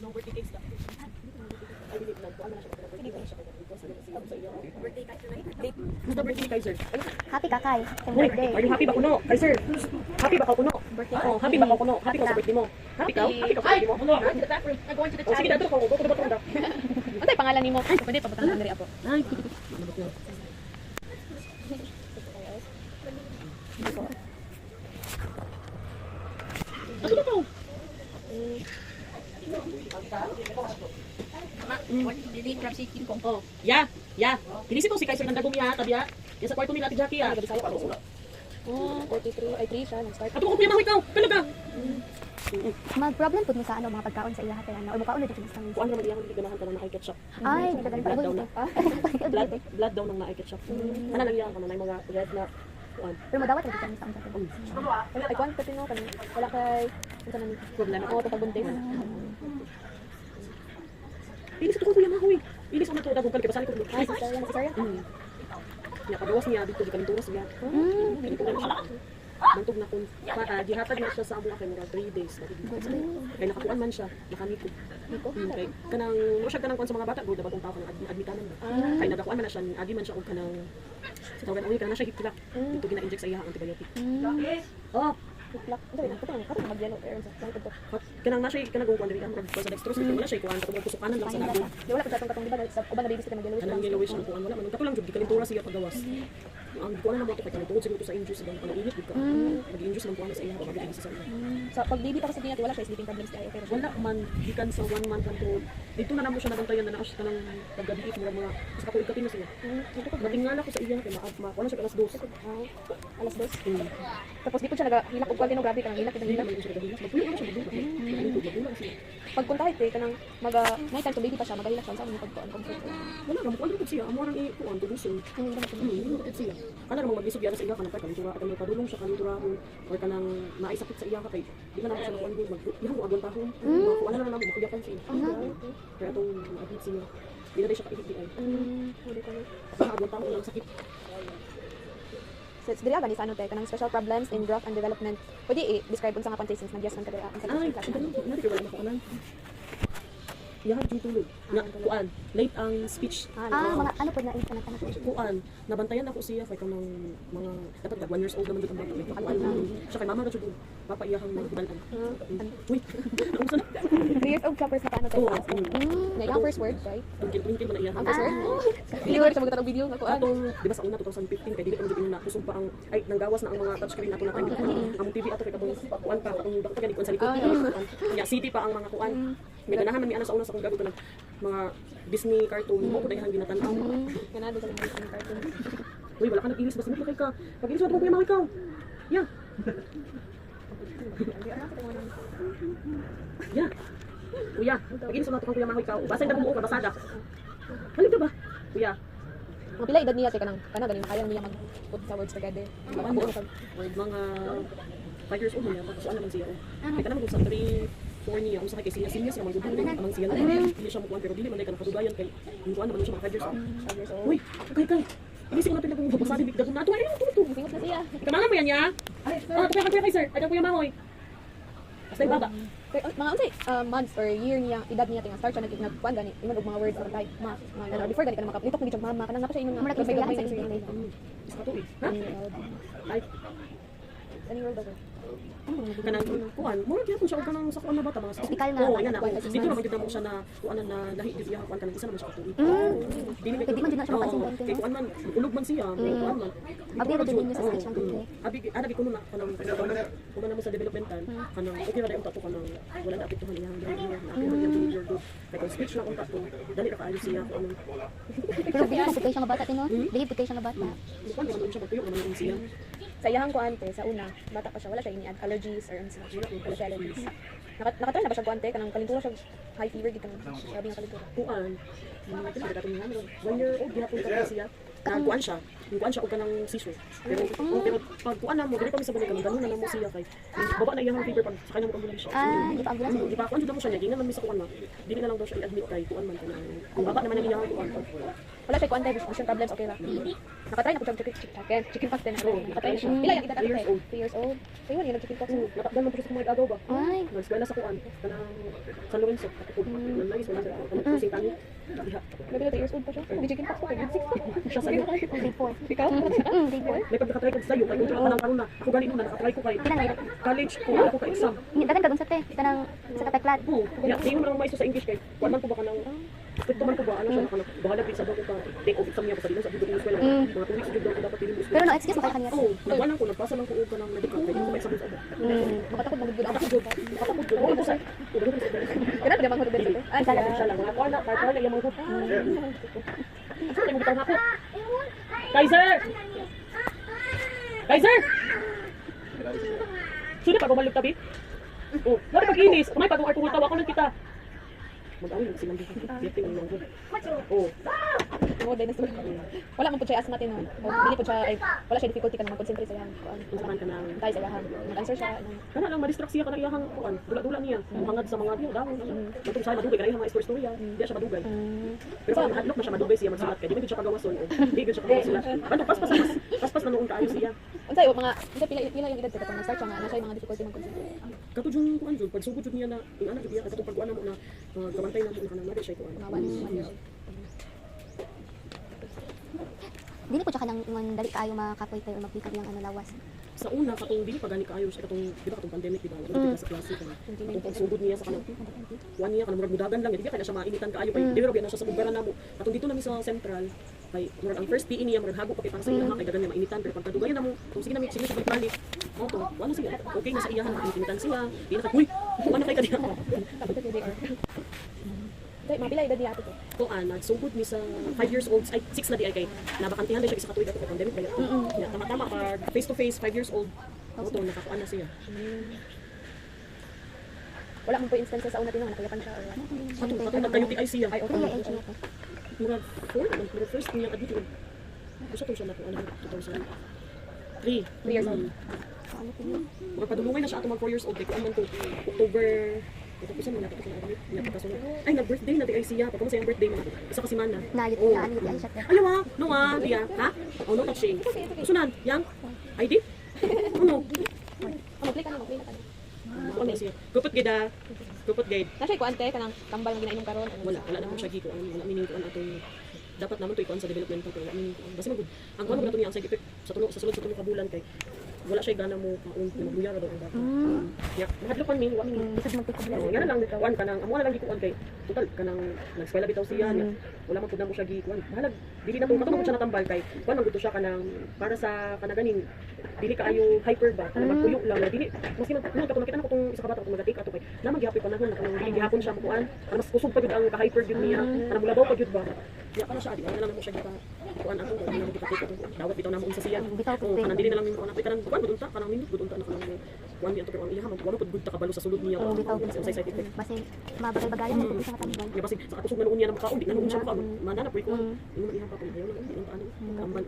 No birthday cakes ka. Ay, dili lang. Kuan na siya. Birthday ka siya. Birthday ka tonight? Gusto birthday kay sir. Happy ka, Kai. Happy Uy, birthday. are you happy ba kuno? Kay sir. Happy ba ka kuno? Birthday Oh, happy ba ka kuno? Happy ka sa birthday mo? Happy ka? Happy ka sa birthday mo? I'm to the bathroom. I'm going to the Oh, sige, child. dato ko. Go to the bathroom. Ano pangalan nimo? Pwede pa butang Andre ako. Ay. Ano ba to? What dili crab chicken ko. Oh, ya. Kinisip ko si Kaiser ng dagong ya, tabi ya. Yan sa kwarto nila ti Jackie ya. Bisaya pa ako. Oh, 43 ay 3 siya nag-start. Ato ko kuya mahoy ka. Talaga. Mag-problem po mo sa ano, mga pagkaon sa iya kaya na. O mukaon na dito sa Kuan naman iyang ganahan ka na nakay ketchup. Ay, dito galing Blood daw pa. na. Blood daw nang nakay ketchup. Ana nang iyang kana mga red na kuan. Pero madawat na dito sa akin. Wala kay kwan kasi no kanang wala kay unsa man ni Problema. oh totag bunting. Inis ko kuya mahoy. Inis ko na to dagong kan kay basali ko. Ay, sorry. Ya pagawas niya dito di kalinturas niya. Mantog na kun gihatag na siya sa amo kay mga 3 days. Kay nakakuan man siya, nakamiko. Kay kanang mo siya kanang kuan sa mga bata, good dapat tong tao kanang admitanan ba. Kay nagakuan man na siya, agi man siya og kanang sa tawagan uy kana siya hitlak. Dito gina-inject sa iya ang antibiotic. Oh, Plak. Dali na ko to mag-yellow pero sa sangkot to. kanang na siya kanang kuan diri kan mag sa dextrose kay wala siya kuan katong kusukanan lang sa lago. Di wala ko sa katong diba sa uban na baby sila mag-yellow. Kanang yellowish ang kuan wala man kato lang jud kalinturas siya pagawas. Ang kuan na mo to kay kanang tungod siguro to sa injury sa kanang init gud ka. Mag-injure lang kuan sa iya pag sa iya. Sa pag baby pa kasi niya wala siya sleeping problems kaya pero Wala man gikan sa 1 month lang to. Dito na namo siya nabantayan na naa siya kanang paggabi mga sa kapuig kapin na siya. Natingala ko sa iya kay wala siya alas 2. alas 2. Tapos di ko siya nagahilak og kwaltino grabe kanang hilak Hindi hilak. naman siya nagahilas. Magpuyo siya magpuyo. Pag punta ito kanang may time to baby pa siya magahilak siya sa among pagkuan comfort. Wala ra mo ko siya amo rang ikuan tubuson. Siya. Kana ra mo mag-isog yara sa iya kanang kalintura at ang padulong siya kalintura or kanang naisakit sa iya ka kay di na siya kuan gud ihang agon tahon. Wala na namo makuyakan siya. Kaya itong abit siya. Di na siya kaihit ay. Wala ko na. Agon tahon lang sakit. So, it's dili agad sa ano tayo, kanang special problems in growth and development. Pwede i-describe unsa nga conditions na just man kadaya ang Ay, sa hindi ko wala makakuanan. Yahan yung tulog. Na, kuan, late ang speech. Mga ano po na internet na. Kuan, nabantayan ako siya kay kanang mga dapat 1 years old naman jud ang bata may kuan. Siya kay mama ra jud papa iyahang nagbalan. Uy. Ang sana. 3 years old ka first na paano tayo. Oo. Na yung first word, right? Tungkil man na iyahang. Ang first word? Hindi ko sa mga tanong video nga ko. Atong, di ba sa una 2015 kay dili pa jud na kusog pa ang ay nanggawas na ang mga touchscreen nato na time. Ang TV ato kay kabong kuan pa ang bakit kani kuan sa likod. Nya city pa ang mga kuan. May ganahan man mi ana sa una sa kong gago kanang mga Disney cartoon mo ko dayhan ginatan-aw. Kanado sa mga cartoon. Uy, wala ka nag-ilis basta kay ka. Pag-ilis mo kuya mahoy ka. Yeah. Yeah. Kuya, pag-ilis mo kuya mahoy ka. Basta na mo ka basada. Halika ka ba? Kuya. Mga pila edad niya kay kanang ganin kaya niya mag-put sa words together. Ano word mga 5 years old niya tapos ano man siya. Kaya kanang kung sa 3-4 niya kung sa kay siya siya man gud amang siya na. Dili siya mo kuan pero dili man kay kanang kadugayan kay kuan naman siya mga 5 years old. Uy, kay. Inisip ko natin na kung babasa bibig dagon nato ay tuto. Singot na siya. Kamahan mo yan ya? Oh, kuya kay sir. Adan kuya mahoy. Basta ibaba. Mga unsay months or year niya, edad niya tinga start siya nagkuan gani ingon og mga words or type ma before gani ka makapilitok ni mama kanang napa siya ingon Mura nga kasi lahat sa sa isip. Isa to eh. Ha? Ay, any word over. kanang kuan, mo gyud siya og kanang sa kuan na bata mga Typical na. Oo, yan na. Dito naman gyud mo siya na kuan na lahi gyud iya kuan kanang isa naman siya katuig. Dili Pwede man din na siya makasimpan, no? Kay kuan man, ulog man siya, kuan man. Abi ra din niyo sa speech ng kay. Abi kuno na kanang kuno na mo sa developmental, kanang okay ra unta to kanang wala na apektuhan iyang behavior, na apektuhan iyang behavior do. Kay kung speech lang unta to, dali ra kaayo siya kuno. Pero bilang sa siya nga bata tino, dili pud siya nga bata. Kuan man siya patuyo naman siya. Sa iyang kuante sa una, bata pa siya wala siya ini allergies or ano wala siya allergies. Nakatry na ba siya kuante kanang kalintura siya high fever gid kanang sabi nga kalintura. Kuan. Mga dapat niya 1 year old gihapon ka siya. Kuan siya. Kuan siya og kanang seizure. Pero pag kuan na mo dili kami sa balik kami ganun na mo siya kay baba na iyang fever pag sakay na mo ambulansya. Di pa ambulance. Di ba kuan jud mo siya niya gingan man mi sa kuan na. Dili na lang daw siya i-admit kay kuan man kanang. Kung baba naman ang iyang kuan. Wala siya kuante vision problems okay ra. Nakatry na ko siya chicken pox din. Nakatry na siya. Pila yung edad 3 years old. 3 years old. So yun yung chicken pox. Natakdan man po siya sa mga agaw ba? Ay, Nag-eskwela dira sa kuan kanang San Lorenzo ako nang nais wala sa kanang sing kani diha Maybe 30 years old pa siya. Hindi chicken pox pa kay grade 6. siya sayo Grade 4. Ikaw? Grade 4. may pagkatry ko sayo kay unta kanang karon na ako gani na nakatry ko kay Pila na ito? college ko wala ko ka exam Dagan ka dun sa te. Kanang sa kateklat. ya tingin mo lang maiso sa English kay kuan man ko ba kanang stricto man ko ba ano siya kanang bahala gid sa daw ko ka take off exam niya ko sa dilo sa dito ko eskwela mga 2 weeks jud daw ko dapat dili mo Pero no excuse mo kay kaniya. oh nagwala ko nagpasa lang ko og kanang medical kay ko exam sa Makatakot mo gud ako. Nakapagod ko ko sa Kana pa naman ko dito. Ay, kaya siya lang. Ako na, kaya pala yung mga hud. Saan mo bitang ako? Kaiser! Kaiser! Sino pa gumalik tabi? Oh, wala pag-inis. Kamay pa kung artong tawa ko lang kita. Mag-awin lang silang dito. Dito yung mga hud. Oh, Oo, dinosaur. Wala man po siya asthma tinon. O dili po siya ay wala siya difficulty ka mag-concentrate sa yan. kung saan ka nang... Tayo sa yahan. Mag-answer siya. Kana lang, madistract siya ka na iyahang kuan. Dula-dula niya. Muhangad sa mga diyo. Dawon. Matong sa madugay. Kaya yung mga story niya. Hindi siya madugay. Pero kung hadlok na siya madugay siya magsulat kay di man siya pagawason. Hindi gid siya pagasulat. Ano paspas na noon kaayo siya. Unsay mga unsay pila yung edad ka katong nag-start siya nga na siya yung mga difficulty mag-concentrate. Kato jud kuan jud pagsugod jud niya na ing anak jud niya katong pagkuan mo na gabantay na mo na kanang madi siya kuan. Mga 1 year old. Dili po siya kanang ingon dali kaayo makapoy tayo or magpick up ng ano lawas. Sa una katong dili pa gani kaayo siya katong di ba katong pandemic di ba wala sa klase kan. Katong pagsugod niya sa kanang 1 year kanang murag mudagan lang di kaya siya mainitan kaayo kay di ra siya sa bugaran namo. Katong dito nami sa Central kay murag ang first PE niya murag hago pa kay para sa iya kay dagan niya mainitan pero pag kadugayan namo kung sige nami sige siya balik. Mo to wala siya okay na sa iyahan initan siya. Di na kay uy ano kay kadiya. Tapos ito DR. Dai mapila edad niya ato to. Kuan nagsugod mi sa 5 years old ay 6 na di ay kay nabakantihan din siya isa ka tuig ato kay pandemic ba. Ya tama-tama pag face to face 5 years old. Mo to nakakuan na siya. Wala man po instances sa una tinong nakayapan siya or ano. Katong nagka-UTI siya. Ay Kaya okay. age niya to. Murag 4 naman, murag first niya kadito. Gusto ko siya na kung ano, 2003. 3 years old. So, ano po yun? Murag padulungay na siya ato mag 4 years old. Kaya man to, October, ito po siya, minapit ko na agad. Minapit ka sunod. Ay, nag-birthday na di ay siya. Pagkamasaya ang birthday mo. Isa ka semana. Nayit Oo. na ano yun ay siya te. Ayaw ah, no ah, diya. Ha? Oh, no touching. Sunan, yang? ID? Ano? Ano play ka na play na ka. Ano na siya? Kupot gida. Kupot gid. Na siya kuante kanang tambal nga ginainom karon. Wala naman siya giko. Wala mining ko atong dapat naman to ikuan sa development ko mining ko. Basta magud. Ang kuan nato niya ang side effect sa sulod sa tulo ka bulan kay wala siya gana mo kaon magbuyar daw ang bata. Ya, mahadlokan mi, wa mi. Isa magpick up Oh, yan lang kuan kanang amo na lang gikuan kay total kanang nag-eskwela bitaw siya niya. Wala man pud na mo siya gikuan. Bahala dili na to katong siya natambal kay kuan man gud to siya kanang para sa kanaganing dili kaayo hyper ba kanang magpuyo lang na dili maski man katong nakita na ko tong isa ka bata katong nagatik ato kay naman gihapon panahon na kanang dili gihapon siya kuan para mas kusog pa jud ang ka-hyper jud niya kanang mulabaw pa jud ba. Ya para siya adi na lang mo siya gita kuan ato kung ano gitatik ato dawat bitaw na mo unsa siya. Bitaw ko Oh, kanang dili na lang yung kuan kanang kuan gud unta kanang nindot gud unta na kanang kuan di ato pero ang iyaha man kuan pud gud ta kabalo sa sulod niya. Oo, bitaw. Sa side effect. Basta mabagay-bagayan mo isa ka tambal. Ya basig sa katusog na noon niya ng makaon di na noon siya makaon. Manana po ikaw. Yung iyaha pa po ayaw lang di lang paano. Kamban.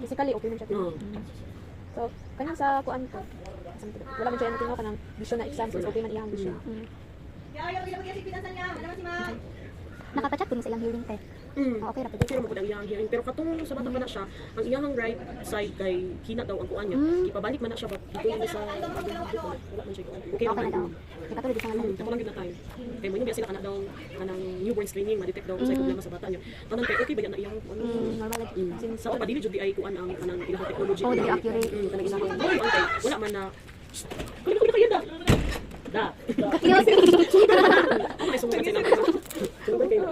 Physically okay man siya. Oh. So kanang sa kuan ko. Wala man siya ano tingo kanang vision na exams is okay man iyang vision. Nakapachat po sa ilang hearing te. Okay ra po. Okay mo pud ang iyang hearing pero katong sa bata pa na siya ang iyang right side kay hina daw ang kuan niya. Ipabalik man na siya ba dito yung sa wala man siya kuan. Okay Okay na daw. man. Ikatuloy di sa nga Ako lang yun na time. Kaya mo yun biya sila kana daw kanang newborn screening ma-detect daw kung sa'y problema sa bata niya. Tanan kay okay ba yan na iyang ano. normal lagi. Sa pa dili jud di ay kuan ang kanang ilang technology. Oh, di accurate. Kanang ilang. Okay. Wala man na Kulit ko kayo da. Da. Ano ay sumugod sila. Sumugod kayo.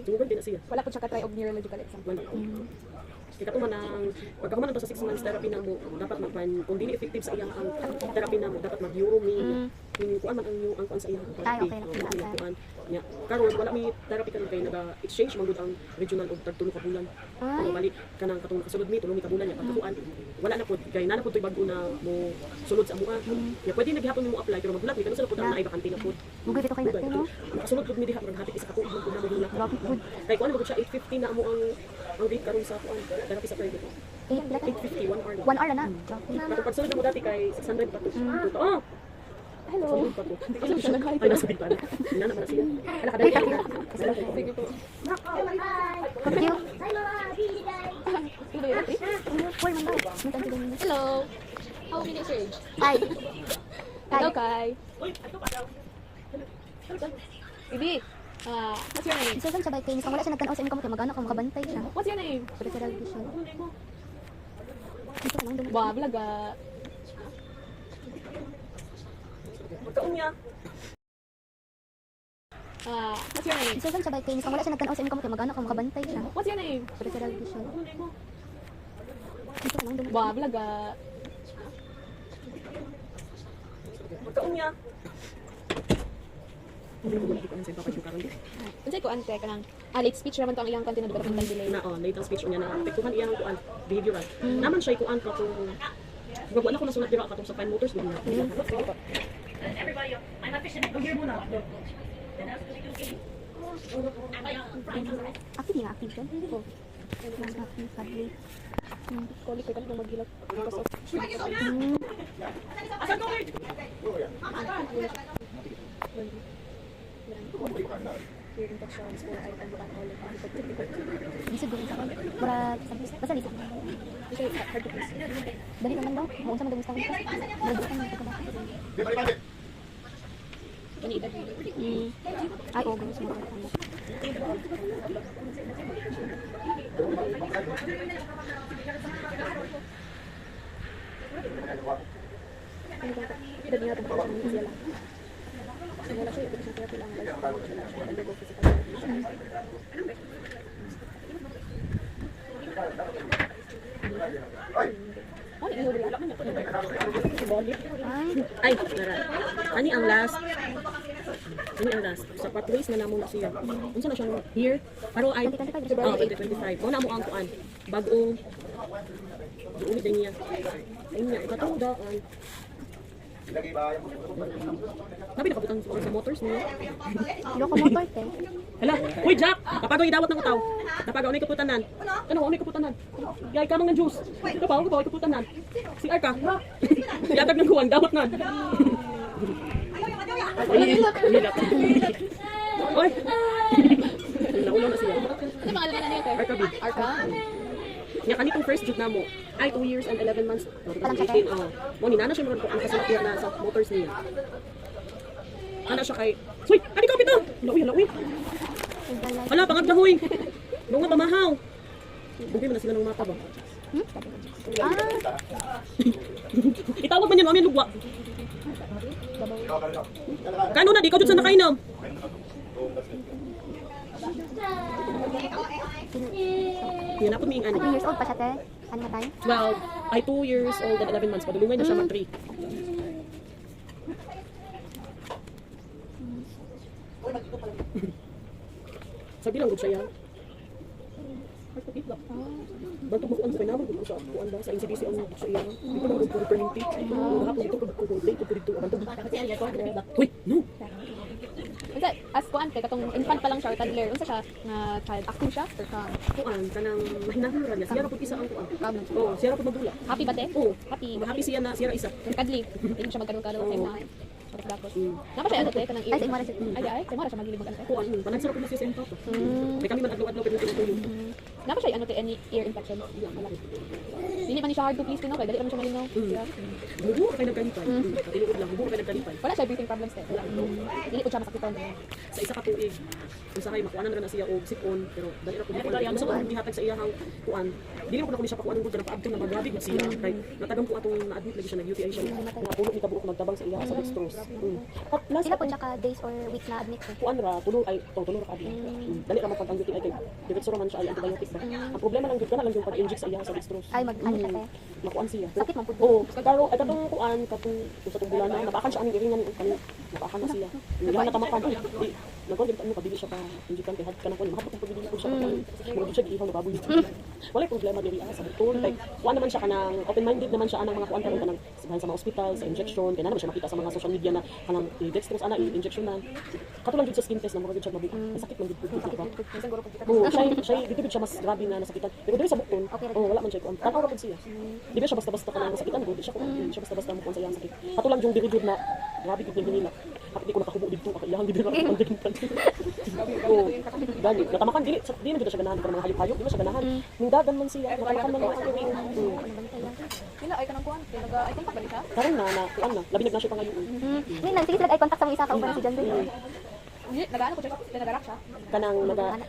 Sumugod din na siya. Wala po siya ka-try og neurological exam. Wala. Kaya katuman ang pagkahuman to sa 6 months therapy na mo dapat magpan kung dili effective sa iyang ang therapy na mo dapat mag-euro mi kuan man ang kuan sa iyang Ay, okay lang. kuan nya karon wala mi therapy karon kay naga-exchange man gud ang regional og tag tulo ka bulan Ay. balik kanang katong kasulod mi tulo mi ka bulan nya pagkakuan wala na pud kay nana pud toy bag-o na mo sulod sa amuha nya pwede naghapon mo apply pero magulat mi kanang sila pud ang naay bakante na pud Mugay dito kay natin no. kasulod pud mi diha murag hapit isa ka tuig man pud na magulat Grabe po. kay kuan mo gud siya 850 na amo ang rate karon sa kuan therapy sa private 850 1 hour 1 hour na. Grabe. Katong pagsulod na mo dati kay 600 pa to. Oh, Hello. 600 pa to. Ay, nasa bintana. Hindi na siya. Ala ka dali. Sige po. Thank you. Ano ba yun? Full man daw. May tanong din. Hello. How many surge? Ay. Hello, Kai. Bibi, what's your name? Susan sabay kay wala siya nagtanaw sa imong kamot magana kung makabantay siya. What's your name? Peripheral vision. Ito lang dumi. Wow, balaga. Magkaon niya. What's your name? Susan sabay kay wala siya nagtanaw sa imong kamot magana kung makabantay siya. What's your name? Peripheral vision. Ito lang dumi. Wow, balaga. Magkaon niya. Hindi ko ko sa papa yung karon. Unsay ko ante kanang late speech raman to ang iyang kantina dito ng delay. Na late ang speech niya na apektuhan iyang kuan behavioral. Naman siya kuan ka kung wala na ko nasulat dira katong sa Fine Motors din na. Everybody, I'm not fishing. Go here muna. Active nga active dyan. Oh. Mas active sadly. Koli ko kanang maghilak. Asan ko wait? Your infections or I can alcoholic. Lisod din sa para basta lisod. Okay, hard to please. Dali naman daw. Maunsa man daw gusto ko. Magbukan mo ka ba? Kani edad mo. Ay, oo, gusto mo ka. Edad niya tungkol sa mga siya lang. Wala siya, ito siya kaya kailangan lang siya. Ano yung wala ka Ay, nara. Ani ang last. Ani ang last. Sa pathways na namo na siya. Unsa na siyang year? Pero ay 2025. Mo na mo ang kuan. Bag-ong Duuli din niya. Ayun niya, katong daan. Nabi nakabutang sa motors niya. Locomotor te. Hala, uy Jack, kapag idawat ng utaw. Napagaw ni kaputanan. Ano, ni kaputanan. Yay ka ng juice. Kapaw ko kaputanan. Si Arka. Yatag ng kuwan, dawat nan. Oy. Naulo na siya. Ano mga alam na niya? Arka B. Arka? Nya kanitong first jud namo. Ay 2 years and 11 months. 2018. Mo ni nana siya mga ang kasalakyan na sa motors niya. Ana siya kay. Uy, ani ko pito. Hala uy. Hala pangad na huy. Bunga pamahaw. Bugay mo na sila ng mata ba? Itawag man yan, mami lugwa. Kano na, di ka dyan sa nakainom. Yun ako may ani. 2 years old pa siya te. Ano nga tayo? Well, ay 2 years old and 11 months. Padulungay na siya mag 3. Sabi lang gud siya yan. Bantog mo sa pinawag ko sa kuan ba sa NCBC ang sa iya. Di ko lang ko permanente. Hapon dito ko date ko dito. Bantog. Uy, no. Unsa, as kuan kay katong infant pa lang siya or toddler, unsa siya nga child? Active siya or ka? Kuan kanang mahinahon niya. Siya ra pud isa ang kuan. Kam. Oh, siya ra pud magdula. Happy ba te? Oh, Happy. happy siya na siya ra isa. Kadli. Hindi siya magkadul-kadul sa na. Pagkakos. Napa siya ano te kanang Ay, sa imo ra siya. Ay, sa mara siya magilibog ante. Kuan, panagsarap ko na siya sa impa to. May kami man adlaw-adlaw pero dito tuyo. Napa siya ano te any ear infection? Dili man ni siya hard to please kuno kay dali man siya malinaw. Bubo ka nagkalipay. Tinuod lang, bubo ka nagkalipay. Wala siya breathing problems te. Dili po siya masakiton. Sa isa ka tuig kung sakay makuanan na siya og sipon pero dali ra pud ko ari gusto ko gihatag sa iyang kuan dili ko na ko siya pakuanan gud na paabot na magabi gud siya kay natagam ko atong na-admit lagi siya nag UTI siya nga pulo ni kabuok magtabang sa iya sa dextrose last Sila po siya ka days or weeks na admit ko. kuan ra tulo ay tulo ra kadi dali ra magpag ang UTI kay diretso ra man siya ay antibiotic ba ang problema lang gud kana lang yung pag-inject sa iya sa dextrose Ay, mag-ano siya te. makuan siya Sakit man po. oo karo ay katong kuan katong sa tong bulan na nabakan siya aning iringan kani nabakan na siya hindi na tamakan di nagkon gid ano pabili siya pa injekan kay had kanang kun mahapot ang pabili ko siya mo siya giihaw na baboy wala problema diri sa doktor kay kuan naman siya kanang open minded naman siya anang mga kuan karon kanang sa mga ospital sa injection kay naman siya makita sa mga social media na kanang dextrose ana i-injectionan katulad gid sa skin test na mga gid siya mabuo sakit man gid di ba oo siya dito siya mas grabe nga nasakitan pero diri sa bukton oh wala man siya kuan tanaw ra pud siya di ba siya basta-basta kanang nasakitan gud siya kuan siya basta-basta mo kuan sa iyang sakit katulad yung diri gud na grabe gid yung nila kapit di ko nakahubo dito kay iyang gid ra pandikintan oh gani natamakan dili na gid siya ganahan para mga hayop-hayop di ba siya ganahan ning dagan man siya natamakan man ang Kila ay kanang kuan kay naga I think balik ha. karon na kuan na labi na siya pangayon Ni nang sige sila ay contact sa mga isa ka uban si John Doy. Nag-ano ko siya, pinagarak siya. kanang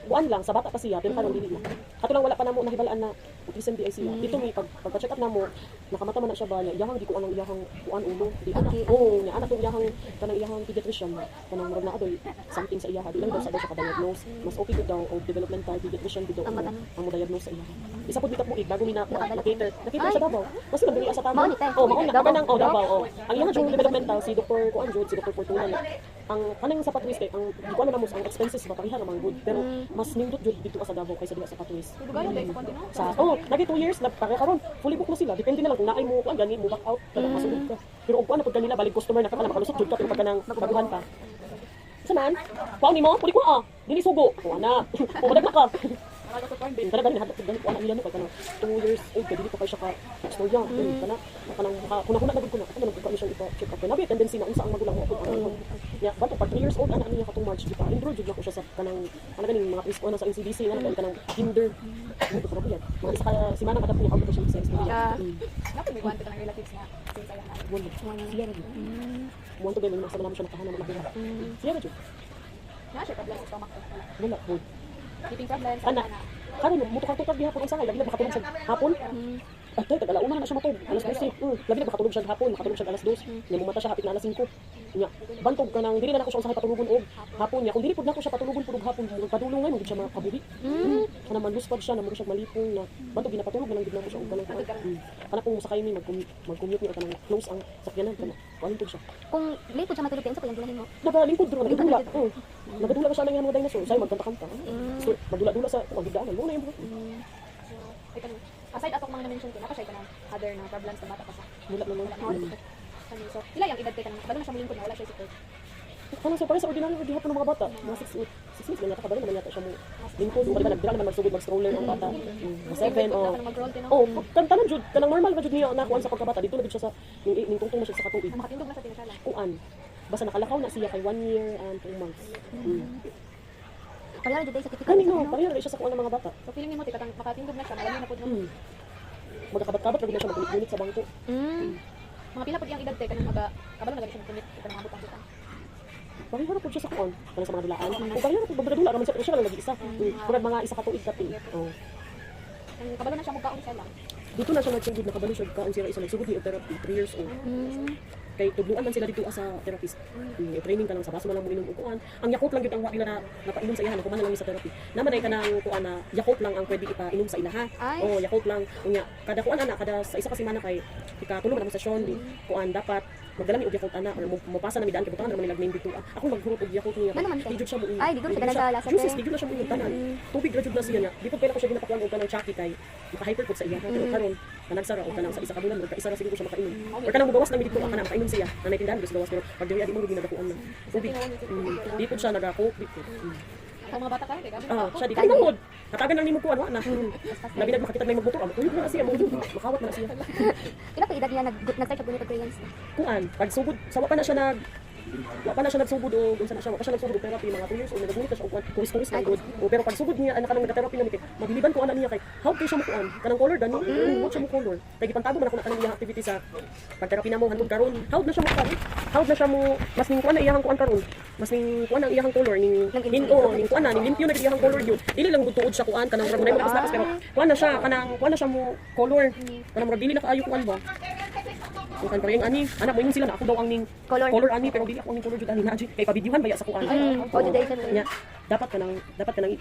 kuan lang sa bata pa siya pero karon dili na. Kato lang wala pa namo nahibalaan na autism di ay siya. Dito mi pagpa-check up namo nakamata man na siya ba niya iyahang di ko anang iyahang kuan ulo di ana. Okay. Oo, nya ana tong iyahang kanang iyahang pediatrician kanang murag na adol something sa iyaha di lang daw sa siya ka-diagnose. Mas okay gud daw og developmental pediatrician gud daw ang mo-diagnose sa iyaha. Isa pud bitap mo bago mi na cater. Nakita sa Davao. Kasi man diri sa Davao. Mao ni, tay. Oh, mao na kanang Davao. Ang iyang jud developmental si Dr. Kuan jud si Dr. Fortuna. Ang kanang sa Patwis kay ang di ko ano namo ang expenses ba pareha naman good pero mas nindot jud dito ka sa Davao kaysa diha sa Patwis. Dugayon dahil sa kontino. Sa lagi 2 years na pare karon fully book na sila depende na lang kung naay mo kuan gani mo back out kada masulod ka. Pero og kuan na pud kanila balik customer na ka pala makalusot jud ka pero pagka nang baguhan pa. Saman, pao ni mo, puli ko dili sugo. Kuan na. O madag na ka. Kada gani hadlok gani kuan nila no kay kanang 2 years old dili pa kay siya ka istorya. Kana kuna na gud ko na kana nagkuan siya ipa-check up. Nabi tendency na unsa ang magulang mo. Ya, bato pag 3 years old ana niya katong March di pa. Enroll jud na ko siya sa kanang ganing mga preschool na sa NCDC nga kanang kinder. Ito pa yan. Mga isa ka semana kada niya ako siya sa istorya. Dapat may guwan ka ng relatives nga. Since ayaw na. Wala. Siya rin. Mo to gani sa naman siya nakahanap ng mga. Siya rin. Na siya problem sa stomach ko. Wala po. Sleeping problems. Ana. Karon mo tukar-tukar gihapon ang sangay lagi na makatulog siya hapon. Atay tagalauna na siya matulog. Alas 12. Lagi na makatulog siya hapon, makatulog siya alas 2. Nya mumata siya hapit na alas 5. Nya bantog ka nang dili na ako siya usahay patulugon og hapon niya. Kung dili pud nako siya patulugon pud og hapon, padulong ngay mo gid siya makabuhi. Kana man luspad siya na mo siya malipong na bantog ginapatulog na lang gid nako siya og kanang kana kung sakay mi mag-commute ni kanang close ang sakyanan kana. Kuan siya. Kung late po siya matulog sa kuyang dulahin mo. Nagalingkod ron, nagadula. Nagadula ka siya ng mga dinosaur. Say magkanta-kanta. So, magdula-dula sa magdaanan. Mo na yung Ay, kanang, aside atong mga na-mention ko, naka siya ka ng other na problems na bata pa sa. Wala naman. So, ila yung edad kay kanang, bago na siya mulingkod na wala siya support. Kanang sa parang sa ordinaryo di hapon ng mga bata. Mga 6 months na kabalo naman yata siya mo. Lingkod, o ba nagdira naman magsugod mag-stroller ang bata. 7 o. Kanang mag-roll din, no? Oh, kantanan jud, kanang normal ba jud niya nakuan sa pagkabata. Dito na jud siya sa ning tungtong na siya sa katuig. Makatindog na sa tinasala. Kuan. Basta nakalakaw na siya kay 1 year and 2 months. Pareho na jud sa certificate. Kani no, pareho rin siya sa kuan ng mga bata. So, feeling ni mo, tikatang makatindog na siya, malami na po no? Magkakabat-kabat lagi na siya mag-unit sa bangko. Mga pila po yung edad tayo, kanang kabalo na gani siya mag-commit, kanang mabot ang kita. Pareho na po siya sa kuan. Kanang sa mga dulaan. Kung pareho na po bagdadula naman siya lang lagi isa. Murag mga isa ka tuig ka tin. Oh. Ang kabalo na siya mukhaon siya lang. Dito na siya nagsugod, nakabalo siya kaon siya isa nagsugod ni therapy 3 years old. Kay tugluan man sila dito sa therapist. Training ka lang sa baso man lang mo inom og kuan. Ang Yakult lang gyud ang wa nila na napainom sa iyahan, kuman na lang sa therapy. Naman ay kanang kuan na Yakult lang ang pwede ipainom sa ilaha. Oh, Yakult lang. Unya kada kuan ana kada sa isa ka semana kay ikatulog na mo sa session di kuan dapat magdala mi og Yakult ana or mopasa na mi daan kay butangan naman nagmain dito. Ako maghurot og Yakult niya. Ano man Di jud siya mo. Ay, di ko siya sa lasa. Juices, di jud na siya mo tanan. Tubig ra jud na siya niya. Di ko kailan ko siya ginapakuan og kanang chaki kay maka-hyper pud sa iya. Pero karon kanagsara o kanang sa isa ka bulan magka isa ra siguro siya makainom. Or kanang mugawas na mi dito kanang makainom siya. Nanay tindahan gusto gawas pero pag diri adi mo ginadakuan na. Tubig. Di pud siya nagako. Sa mga bata kayo, kaya gabi. Siya di ka mangod. Katagan lang nimo kuan wa na. Labi na makita may magmotor. Tulog na siya mo. Makawat na siya. Pila pa edad niya nag-start siya gunit og crayons. Kuan, pag sugod, sawa pa na siya nagsugod o unsa na siya, wa pa siya nagsugod og therapy mga 2 years old, naggunit siya og kuan, kuris-kuris lang good. O pero pag sugod niya ana kanang nag-therapy na mi kay mabiliban ko ana niya kay how kay siya mo kuan, kanang color gani, mo siya mo color. Kay gipantago man ako na kanang iyang activity sa pag-therapy namo hangtod karon. How na siya mo kuan? How na siya mo mas ning kuan na iyang kuan karon. Mas ning kuan ang iyang color ning ning kuan na ning limpyo na gid iyang color gyud. Dili lang gud tuod siya kuan kanang murag mo lapas pero kuan na siya kanang kuan na siya mo color. Kanang murag dili na kaayo kuan ba? Kung kan pareng ani, anak mo sila na ako daw ang ning color ani pero dili ako ang ning color jud ani na kay pabidyuhan baya sa kuan. Nya dapat kanang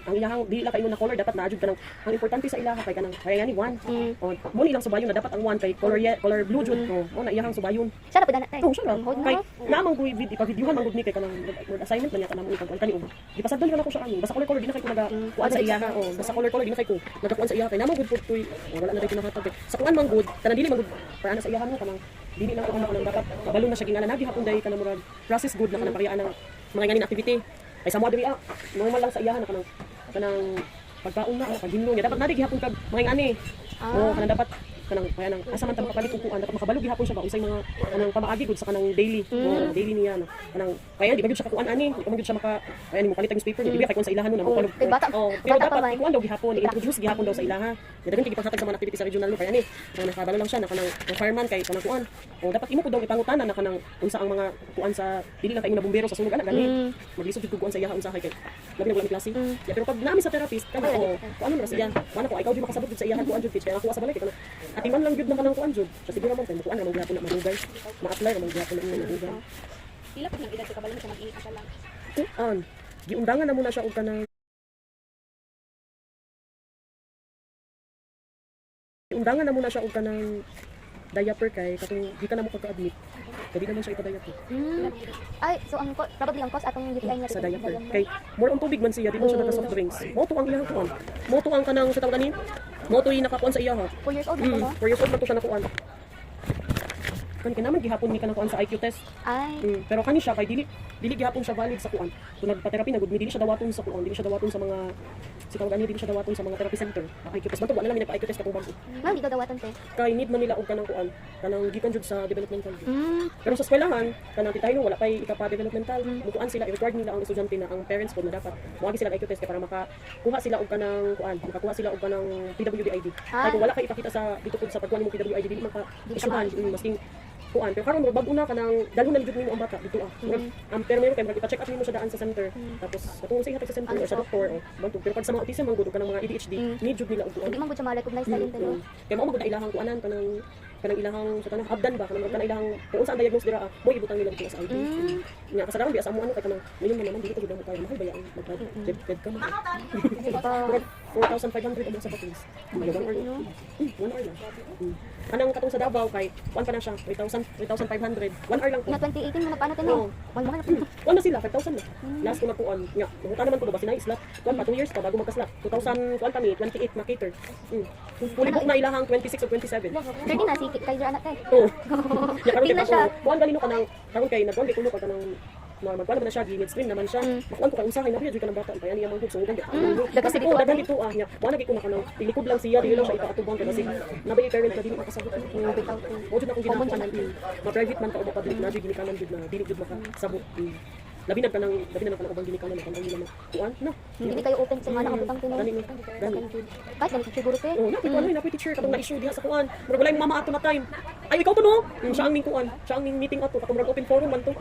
ang iyang dili lang kayo na color dapat naadjud kanang ang importante sa ilaha kay kanang pareng ani 1. O mo ni lang subayon na dapat ang 1 kay color blue jud. O na iyang subayon. Siya na pud ana tay. Oh, siya lang. Kay namang kuy ipabidyuhan man gud ni kay kanang assignment man niya kanang ipag kani og. Gipasagdan man ako siya ani. Basta color di na kay ko naga kuan sa iyaha. O basta color di na kay ko nagakuan sa iyaha kay namang gud pud tuy wala na rin kinakatag kay sa kuan man gud kanang dili man gud para ana sa iyaha mo kanang dili lang ko kanang dapat kabalo na siya gingana nagi hapon dai kanang murag process good na kanang pariyaan ng mga nganing activity ay sa mo diri normal lang sa iyahan na kanang pagkaon na paghinlo niya dapat nadi gihapon kag mga ngani kanang dapat kanang kaya nang asa man ta makapalit og kuan dapat makabalo gihapon siya ba unsay mga kanang pamaagi gud sa kanang daily daily niya na kanang kaya di ba gyud siya kakuan ani di ba gyud siya maka kaya ni mo palit ang newspaper niya di ba kay kun sa ilahan no na mapalog Kay bata- pero bata pa dapat man. ikuan daw gihapon i-introduce gihapon daw sa ilaha ya dagan kay gipanghatag sa mga activity sa regional no kaya ni kanang nakabalo lang siya na kanang fireman kay kanang kuan o dapat imo pud daw ipangutanan na kanang unsa ang mga kuan sa dili lang kay imo na bumbero sa sunog ana gani maglisod jud kuan sa ilaha unsa kay labi na wala mi klase ya pero pag naami sa therapist kana o kuan mo ra siya wala ko ikaw di makasabot jud sa ilahan kuan jud kay ako sa balay kay kanang atiman lang jud na kanang kuan jud kasi siguro man kay kuan ra man gihapon na madugay ma-apply ra man gihapon na madugay Pila pud nang edad ka bala siya mag-iingat siya lang. kuan giundangan na muna siya og kanang undangan na muna siya og kanang diaper kay katong di ka na mo kaka-admit kadi naman siya ipa-diaper Ay, so ang probably ang cause atong UTI niya sa diaper kay more on tubig man siya di man siya naka soft drinks mo to ang iyang kuan mo to ang kanang sa tawag ani mo to yung nakakuan sa iya ha 4 years old na no? 4 years old man to siya nakuan kan naman gihapon ni kanang kuan sa IQ test Ay, pero kani siya kay dili gihapon siya valid sa kuan kung nagpa-therapy na gud dili siya dawaton sa kuan dili siya dawaton sa mga si tawag ani dili siya dawaton sa mga therapy center IQ test man to wala lang nagpa-IQ test katong bago ma'am, di ka dawatan te. kay need man nila og kanang kuan kanang gikan jud sa developmental pero sa eskwelahan kanang titayno wala pay ikapa developmental mukuan sila i-record nila ang estudyante na ang parents ko na dapat moagi sila ng IQ test kay para makakuha sila og kanang kuan makakuha sila og kanang PWD ID kay kung wala kay ipakita sa dito pud sa pagkuha nimo PWD dili man ka isuhan masking kuan pero karon bag una kanang dalo na jud nimo ang bata dito pero meron kay mag ipa-check up nimo sa daan sa center tapos katong sa ihatag sa center or sa doktor o bantog pero pag sa mga autism man gud kanang mga ADHD need jud nila og kuan Hindi man gud siya ma-recognize na din te no? kaya mao magud na ilahang kuanan kanang ilahang sa tanang habdan ba kanang ilahang kung unsa ang diagnose dira mo ibutang nila dito sa ID nya kasagaran biasa mo ano kay kanang ngayon man naman dili ko jud mo kaya mahal bayaan mag-bed ka mo Sige pa. 4,500 ang sa patins may 1 hour lang 1 hour lang kanang katong sa Davao kay kuan pa na siya 3,500 1 hour lang po Na 2018 mo na paano te no? Oo. Mahal na. Wala sila, 5,000 na. Last ko nagkuan. Nga, mabuta naman ko ba sinay slot. Kuan pa 2 years pa bago magka-slot. 2,000 kuan kami, 28 na cater. Puli ko na ilahang 26 o 27. 30 na si Kaiser anak te. Oo. Ya karon Tingnan kay siya. ako, kuan ganino kanang karon kay nagkuan kay kuno ka kanang magkuan naman na siya, midstream naman siya. Makuan ko kay usahay na jud ka ng bata, kaya niya man gud so ugan. Kasi dito, dagan dito nya. Kuan lagi ko na kanang tilikod lang siya, dili lang siya ipaatubang kasi nabay parent ka dili makasabot. Bitaw te. Mo jud akong Common ginakanan. Ma-private man ka o public na jud ginikanan jud na dili jud makasabot. Labi na kanang ubang ginikanan kanang nila kuan na. Hindi kayo open sa mga nakabutang te no? Gani. Kahit ganito siguro te. Oh, nakita ano na teacher katong na-issue diha sa kuan. Murag wala yung mama ato na time. Ay ikaw to no? Siya ang ning kuan. Siya ang ning meeting ato katong murag open forum man to.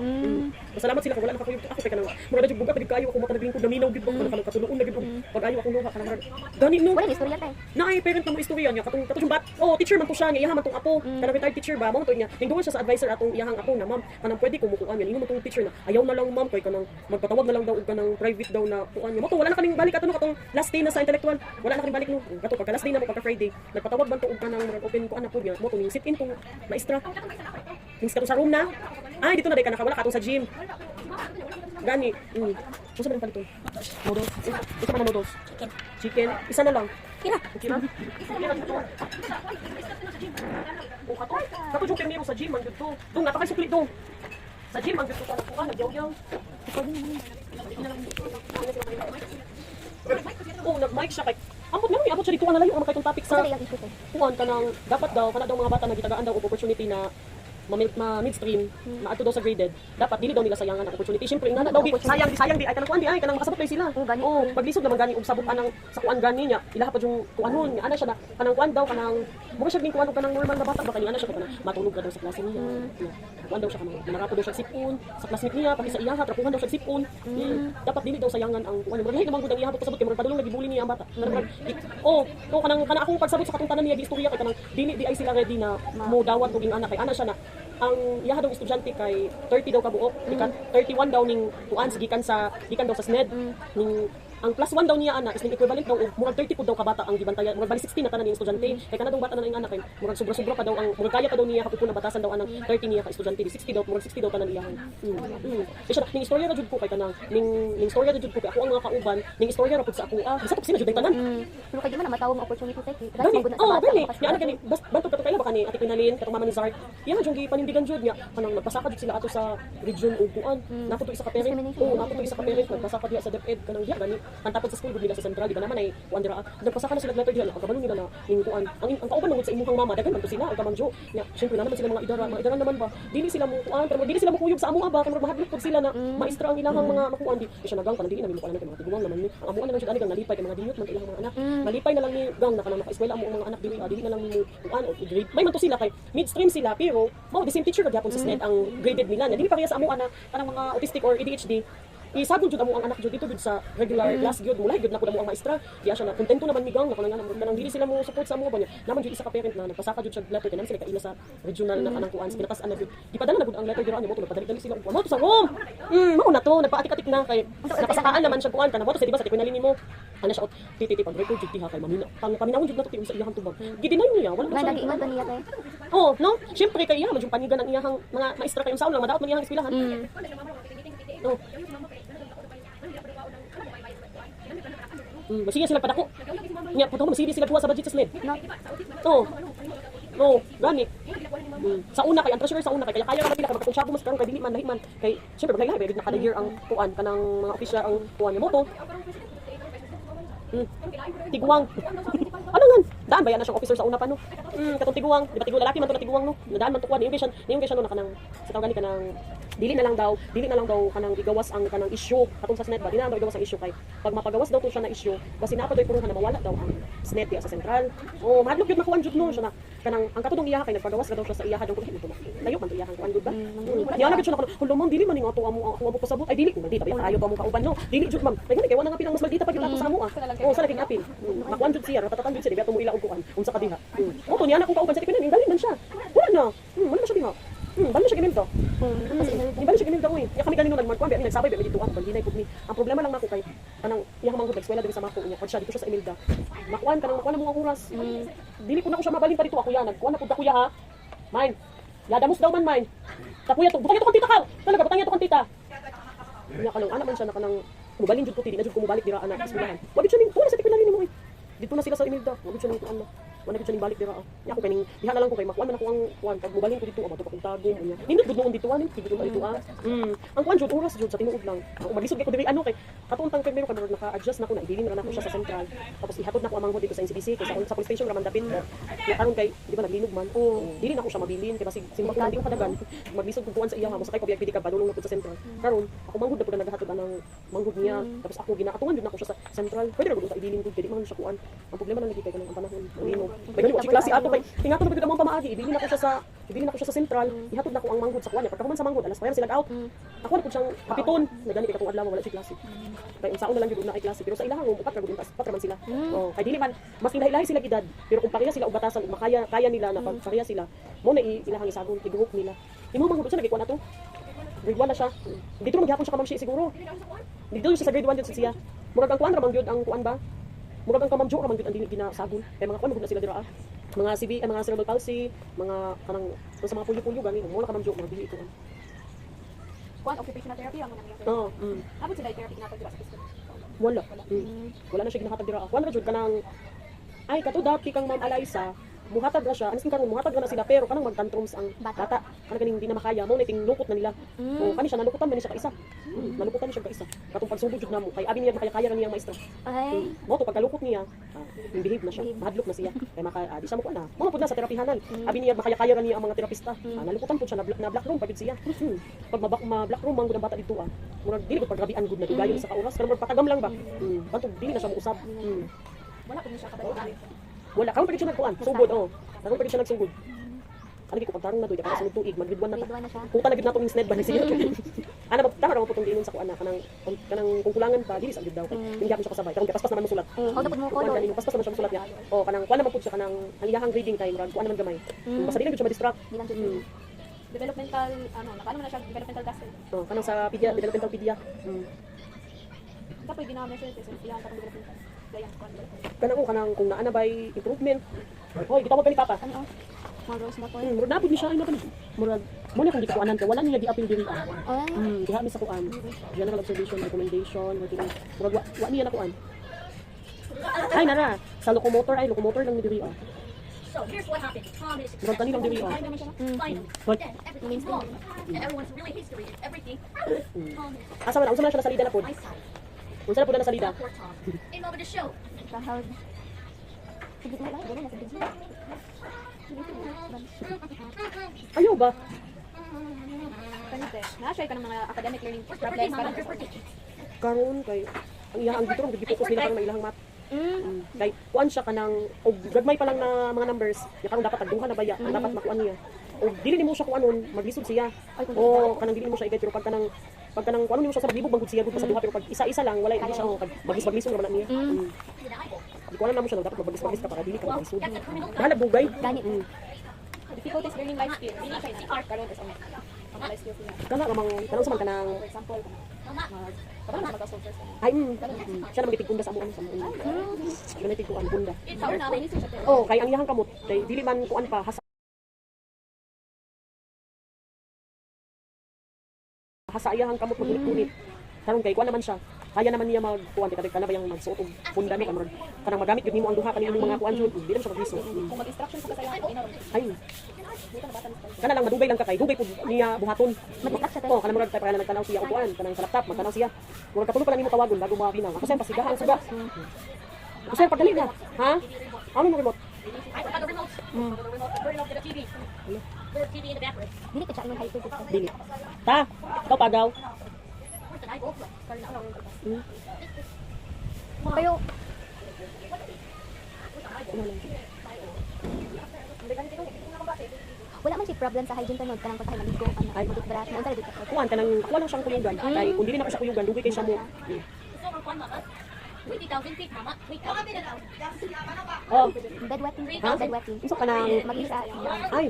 Masalamat sila kung wala nakakuyog ako kay kanang murag jud buga pag kayo ako makanagling ko naminaw gid ko kanang katuluon na gid pag ayo ako luha kanang murag. Gani no. Wala ni istorya te. Na ay parent na mo istorya niya katong yung bat. Oh, teacher man to siya niya iyahan man tong apo. Kanang retired teacher ba mo to niya. Hinduan siya sa advisor atong iyahang apo na ma'am. Kanang pwede ko mukuan yan. Ingon mo tong teacher na ayaw na lang ma'am kay kanang magpatawag na lang daw og kanang private daw na kuan niya. Mo to wala na kaning balik ato no katong last day na sa intellectual. Wala na kaning balik no. Kato pagka last day na mo pagka Friday. Nagpatawag man to og kanang murag open kuan na po niya. Mo to ning sit in tong maestra. Ning kato sa room na. Ay dito na day ka nakawala katong sa gym. Gani. Gusto ba ng palito? Noodles. Gusto ba ng noodles? Chicken. Isa na lang. Kira. Kira. Oh, kato yung pirmero sa gym, ang gito. Doon, napakasukli doon. Sa gym, ang gito ka nakuha, nagyaw-yaw. Oh, nag-mic siya kay... Ambot naman, abot siya dito, ang nalayo naman kay itong topic sa... Sa iyang issue te. Kuhan ka ng, dapat daw, kana daw mga bata na gitagaan daw og opportunity na ma-midstream, maato daw sa graded. Dapat dili daw nila sayangan ang opportunity. Siyempre, nga daw, sayang di, ay kanang kuan di, ay kanang makasabot kay sila. Gani. Oh, paglisod naman gani og sabot anang sa kuan gani niya. Ilaha pa yung kuanon, nga ana siya na kanang kuan daw kanang mo siya ning kuan og kanang normal na bata ba kani ana siya kanang matulog ka daw sa klase niya. Kuan daw siya kanang manarapo daw siya sipon sa classmate niya pati sa iyaha trapuhan daw siya sipon. Dapat dili daw sayangan ang kuan. Murag naman gud ang iyaha pasabot kay murag padulong nagibuli niya ang bata. Oh, kanang akong pagsabot sa katong tanan niya istorya kay kanang dili di ay sila ready na mo dawat og ing ana kay ana siya na ang iyaha daw estudyante kay 30 daw ka buok, 31 daw ning kuan gikan daw sa SNED ning ang plus 1 daw niya ana is ning equivalent daw og murag 30 pud daw ka bata ang gibantayan murag bali 16 na tanan ning estudyante kay kanadong bata na ning anak kay murag sobra-sobra pa daw ang murag kaya pa daw niya kapupun na batasan daw anang 30 niya ka estudyante di 60 daw murag 60 daw tanan iyahan isa ning istorya ra jud ko kay kanang ning istorya ra jud ko kay ako ang mga kauban ning istorya ra pud sa ako bisa ko sila jud tanan Pero kay di man na matawag ang opportunity te. Guys, Gani, magud na sa bata. gani. Ya ana gani, bantu ka to kayo ba kani Ate Pinalin, katong mama ni Zart. Yan jud gipanindigan jud niya. Kanang nagpasaka jud sila ato sa region ug kuan. Nato to isa ka parent. Discrimination. Oo, nato to isa ka parent nagpasaka diha sa DepEd kanang diha gani. pantapos sa school gud nila sa sentral di ba naman ay kuan dira nagpasaka na sila letter diha nakabalo nila na ning kuan ang kauban nungod sa imong mama daghan man to sila ay kamangjo nya syempre naman sila mga idara naman ba dili sila mo kuan pero dili sila mo kuyog sa amo ba kay mahadlok pud sila na maestra ang ilang mga makuan di siya nagang kana dili na mo kay mga tiguang naman ni ang amuan na lang siya ani kang nalipay kay mga diyot man ilang mga anak malipay na lang ni gang na kanang naka-eskwela amo ang mga anak dili na lang mo kuan o grade may man to sila kay midstream sila pero mao the same teacher gyapon sa SNED ang graded nila nya dili pareha sa amo ana kanang mga autistic or ADHD isagol jud amo ang anak jud dito jud sa regular class gyud mulay gyud na pud amo ang maestra diya siya na kontento naman migang na kanang dili sila mo support sa amo ba niya naman jud isa ka parent na nagpasaka jud siya letter kanang sila kaila sa regional na kanang kuan pinatas-an na jud gipadala na gud ang letter dira mo to nagpadali sila mo to sa room mao na to nagpaatik-atik na kay napasakaan naman siya kuan kana mo to sa diba sa tikunalin nimo ana siya titi pag record jud diha kay mamina paminawon jud na to sa iyang tubag gidinay niya wala Nga nag-ingat ba niya kay? oh no syempre kay iya man jud panigan ang iyang mga maestra kay unsaon lang madaot man iyang eskwelahan oh masige sila padako. Nya puto masige sila tuwa sa budget sa SNED. Oh. No, gani. Sa una kay ang treasurer sa una kay kaya naman nila kay magkakonsyabo mas karon kay dili man lahiman kay syempre maglahi lahi na kada year ang kuan kanang mga official ang kuan mo to. Tiguang. Ano ngan? Daan ba yan na siyang officer sa una pa no? Katong tiguang, di ba tiguang lalaki man to na tiguang no? Nadaan man to kuan, yung gesyon no na kanang sa tawag gani kanang dili na lang daw kanang igawas ang kanang issue katong sa SNED ba dili na daw igawas ang issue kay pag mapagawas daw to siya na issue kasi naapa daw puro na mawala daw ang SNED diya sa sentral oh madlok gyud nakuan jud no siya na kanang ang katudong iyaha kay nagpagawas ka daw siya sa iyaha daw ko layo man to iyaha kuan gud ba niya na gud siya na hulumong dili man ning ato amo pasabot ay dili ko maldita ba ayo pa mo kauban no dili jud ma'am kay wala nga pinang mas maldita pa gyud ato sa amo oh sa laging apil makuan jud siya ratatan jud siya di ba tumo ila og kuan unsa ka diha mo to niya na ko kauban sa tipinan dali man siya wala na wala na siya diha bali siya ginildo. Di bali siya ginildo ko eh. Ya kami ganino nagmarkuan bi nagsabay bi dito ang balhinay pud ni. Ang problema lang nako kay kanang iyang manghud eskwela diri sa mako niya. Pag siya dito siya sa Imelda. Makuan mo ang oras. Dili ko na ko siya mabalin pa dito ako ya. Nagkuan na pud ako ya ha. Mine. Yadamos daw man mine. Tapuya to. Butang ito kong tita ka. Talaga butang ito kong tita. Nya kanang ana man siya na kanang mubalin jud ko dili na jud ko mubalik dira ana eskwelahan. Wa gid siya ning tuwa sa tikunalin mo eh. Dito na sila sa Imelda. Wa gid siya ning tuan na. Wala gid siya ning balik dira. Nya ako kaning diha na lang ko kay makuan man ako ang kuan pag mubalin ko dito abato pa kong tago nya. Nindot gud noon dito anin dito dito Ang kuan jud oras jud sa tinuod lang. Ako maglisod ko diri ano kay katuntang kay meron ka naka-adjust na ko na idilin ra nako siya sa sentral. Tapos ihatod na ko ang manghod dito sa NCBC kay sa police station ra man dapit ko. Ya karon kay di ba naglinog man. Dili na ko siya mabilin kay basig sino ba di ko kadagan. Maglisod ko kuan sa iya mo sakay ko pwede ka badulong na pud sa sentral. Karon ako manghod na pud naghatod anang manghod niya. Tapos ako ginaatungan jud nako siya sa sentral. Pwede ra gud sa idilin ko kay di man siya kuan. Ang problema lang lagi kay kanang panahon. Linog. Bagay ko klase ato kay tingatod na pud among pamaagi ibilin ako siya sa sentral. Ihatod na ko ang manghod sa kuan. Pagkahuman sa manghod alas 5 sila out. Ako na pud siyang kapiton. Nagani kay katong adlaw wala si klase. Kay unsaon na lang gyud na ay klase pero sa ilahang upat ra gud pat man sila. Kay dili man mas ilahi sila edad pero kung pareha sila og batasan ug kaya nila na pag pareha sila mo na ilahang isagol tiguhok nila. Imo manghod sa nagikuan ato. Grade 1 na siya. Dito magyapon siya kamamshi siguro. Dito siya sa grade 1 jud siya. Murag ang kuan ra man gyud ang kuan ba? Murag ang kamamjo ra man gyud ang dili ginasagol. Kay mga kuan magud na sila dira mga CB, mga cerebral palsy, mga kanang sa mga pulyo-pulyo gani mo na kamamjo mga dili ito. Kuan occupational therapy ang mga Oo. Dapat sila therapy nato dira sa school. Wala. Wala na siya ginahatag dira. Kuan ra jud kanang ay kato dati kang Ma'am Alaisa muhatag ra siya anis karon muhatag na sila pero kanang magtantrums ang bata kanang ganing di na makaya mo na ting lukot na nila kani siya nalukutan man siya ka isa nalukutan siya ka isa katong pagsugod jud namo kay abi niya makaya ra niya maestra Ay. mo to pagkalukot niya behave na siya mahadlok na siya kay di siya mo na mo pud na sa terapihanal abi niya makaya ra niya ang mga terapista nalukutan pud siya na black room pagud siya pag ma black room man gud ang bata dito murag dili pud paggabian gud na dugayon sa kauras pero patagam lang ba bantog dili na siya mo usab Wala pud siya kadali. wala karon pagid siya nagkuan sugod karon pagid siya nagsugod kanigi ko pagtarong na doy para sa tuig mag grade 1 na Grade 1 na siya. kung talagid nato ning SNED ba ni siya ana ba tama ra mo putong diinon sa kuan na kanang kung kulangan pa dili sa gid daw kay hindi gyapon siya kasabay karon paspas naman mo sulat How pud mo ko kuan kanino paspas naman siya mo sulat niya kanang kuan naman pud siya kanang ang iyahang grading time kuan naman gamay basta dili gid siya ma-distract Bilang jud. Developmental nakaano man na siya developmental testing. kanang sa developmental pedia Dapat gina-measure test yan sa developmental. Dayan kuan. kanang kung naa na bay improvement hoy gitawag ka ni papa Ano? Mga girls na ko. murag napud ni siya ay napud murag mo na kung di kuanan kay wala niya gi-appeal diri Ay. diha mi sa kuan general observation recommendation murag wa niya na kuan ay nara sa locomotor lang ni diri So here's what happened. Tom is murag tani lang diri final. What? Then everything's wrong. And everyone's really history and everything. Tom is asa man na siya sa salida na pod eyesight. Unsa na pud na salida? In love with the show. Sahod. Sige na lang, gano'n na sa busy. Ayaw ba? Kanite, na-share ka ng mga academic learning problems karon. Karon kay ang iyang gituro gid-focus nila karon na ilahang math. Kay kuan siya kanang og gagmay pa lang na mga numbers, ya karon dapat tagduha na baya, ang dapat makuan niya. O dili nimo siya kuanon, maglisod siya. O kanang dili mo siya i-get pero pag kanang kuanon nimo siya sa libog manggod siya gud sa duha pero pag isa-isa lang wala hindi siya maglis-maglisod na niya. Di ko alam namo siya dapat maglis-maglis ka para dili ka maglisod. Bahala bugay. Ganit. Difficulties learning life skills. Dili siya i-art karon is ang life skills niya. Kana namang kanang suman kanang For example, kapag naman mag-solve first. ay siya na magitigunda sa amo sa amo. Ganatig ko ang bunda. Sa una, may lisod siya. Oh, kay ang iyahang kamot kay dili man kuan pa hasa iyahang kamot magunit-gunit. Karon kay kuan naman siya. Kaya naman niya magkuan kay kana ba yang magsuot og punda ni kanang magamit gid nimo ang duha kanimo mga kuan jud. Dili man siya maglisod. Kung mag-instruction sa kasayahan, inaron. Ay. Kana lang madugay lang ka kay dugay pud niya buhaton. Mag-distract siya tayo. Oh, kanang murag kay para nagtanaw siya og kuan kanang sa laptop magtanaw siya. Murag katulo pa lang nimo tawagon bago mabinaw. Ako sen pasigahan ang suga. Ako sen pagdali na. Ha? Ano mo remote? I forgot the remote. The remote. Turn off the TV. The TV in the bathroom. Dili ko siya ang high school. Dili. Ta, ikaw pagaw. Where's the knife? Pero, wala man si problem sa hygiene tanod kanang pagkain maligo ang mag-brush mo unsa dito. Kuan kanang kuan lang siyang kuyugan. Kay kun dili na ko siya kuyugan, dugay kay siya mo. It's over 1 mama. 20,000 feet, mama. Wait, Oh, Bedwetting. ha? Bed wetting. Iso kanang Mag-isa. ay,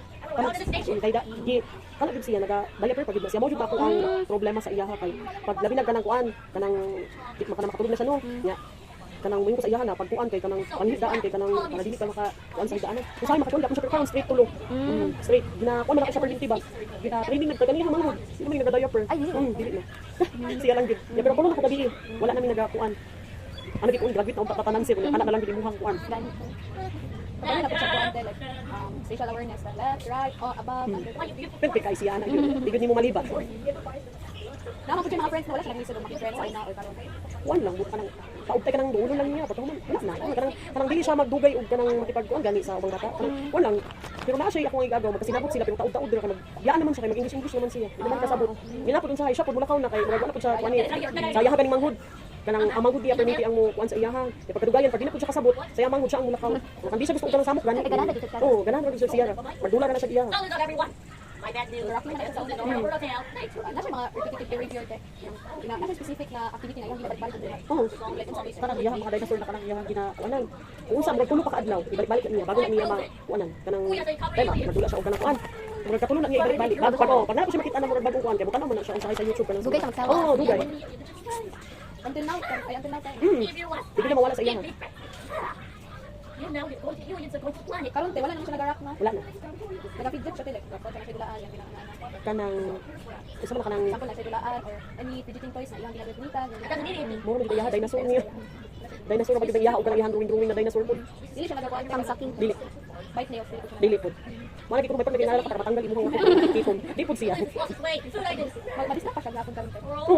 kay da, di, kana gid siya naga diaper pag siya mo jud ako ang problema sa iyaha kay pag labi na kanang kuan, kanang di kanang makatulog na siya no. Nya kanang moyo ko sa iyaha na pag kuan kay kanang panghidaan kay kanang para dili ka maka kuan sa hidaan. Usahay makatulog ako siya pero straight tulo. Straight gina kuan man ako siya perlinti ba. Gina training nagka kaniya manhod. Dili man naga diaper. Ay, dili. Dili na. Siya lang gid. Ya pero kuno ako gabi. Wala na mi naga kuan. Ano gid ko graduate na utak tatanan siya anak na lang gid imuhang kuan. Kapag na po siya kuwante, like, spatial awareness, like left, right, above, under. Pero kay siya na yun. Di gud nimo malibat. Naman po siya mga friends na wala siya naglisod ng mga friends ay na or karon. Kuan lang but kanang kauptay kanang dulo lang niya pato man. Wala na. Kanang dili siya magdugay og kanang makipagkuan gani sa ubang bata. Kanang kuan lang. Pero naa siya akong igagaw magkasinabot sila pero taud-taud dira kanang yaan naman siya kay mag-English naman siya. Di naman kasabot. Ginapod sa siya pud mulakaw na kay wala pud sa kuan ni. Sa iyaha ganing manghud. Kanang ang manghud diya permiti ang mo kuan sa iyaha. Kay pagkadugayan pag di na pud siya kasabot, sa iyang manghud siya ang mulakaw. Kung di siya gusto og kanang samok gani. Ganahan na dito siya. Oh, ganahan ra dito siya. Magdula na siya diya. Solid up, everyone. My bad news. Over hotel. Na siya mga repetitive behavior te. Na siya specific na activity na yung gibalik-balik nila. Oh, kanang iyaha mga dinosaur na kanang iyaha ginakuanan. Kung unsa murag tulo pa kaadlaw, ibalik-balik na niya bago na niya makuanan. Kanang tema, madula siya og kanang kuan. Murag katulo na niya ibalik-balik. Bago pa pag na ko siya makita na murag bagong kuan, kay butan mo na siya usahay sa YouTube kanang. Dugay siya magsawa. Oh, dugay. Until now, until now tayo. If you want. Di na mawala sa iyaha. You know, you're going to aliens are going to planet. Karon te, wala naman siya nag-rock na. Wala na. Nag-feedback siya te, like, kapag siya nasidulaan, yung pinanganan. Kanang isa man kanang Example, nasidulaan or any fidgeting toys na iyang ginagawa It doesn't need anything. mo man iyaha dinosaur niya. Dinosaur ba gid iyaha og kanang iyahang drawing na dinosaur pod. Dili siya nagawa Ang saking. Dili. bite nails. Dili ko siya. Dili pod. Mo lagi ko may pag nagingala para matanggal imong kitong. Di pod siya. Closest way. Food items. Mabis na pa siya gapon karon te. Oo.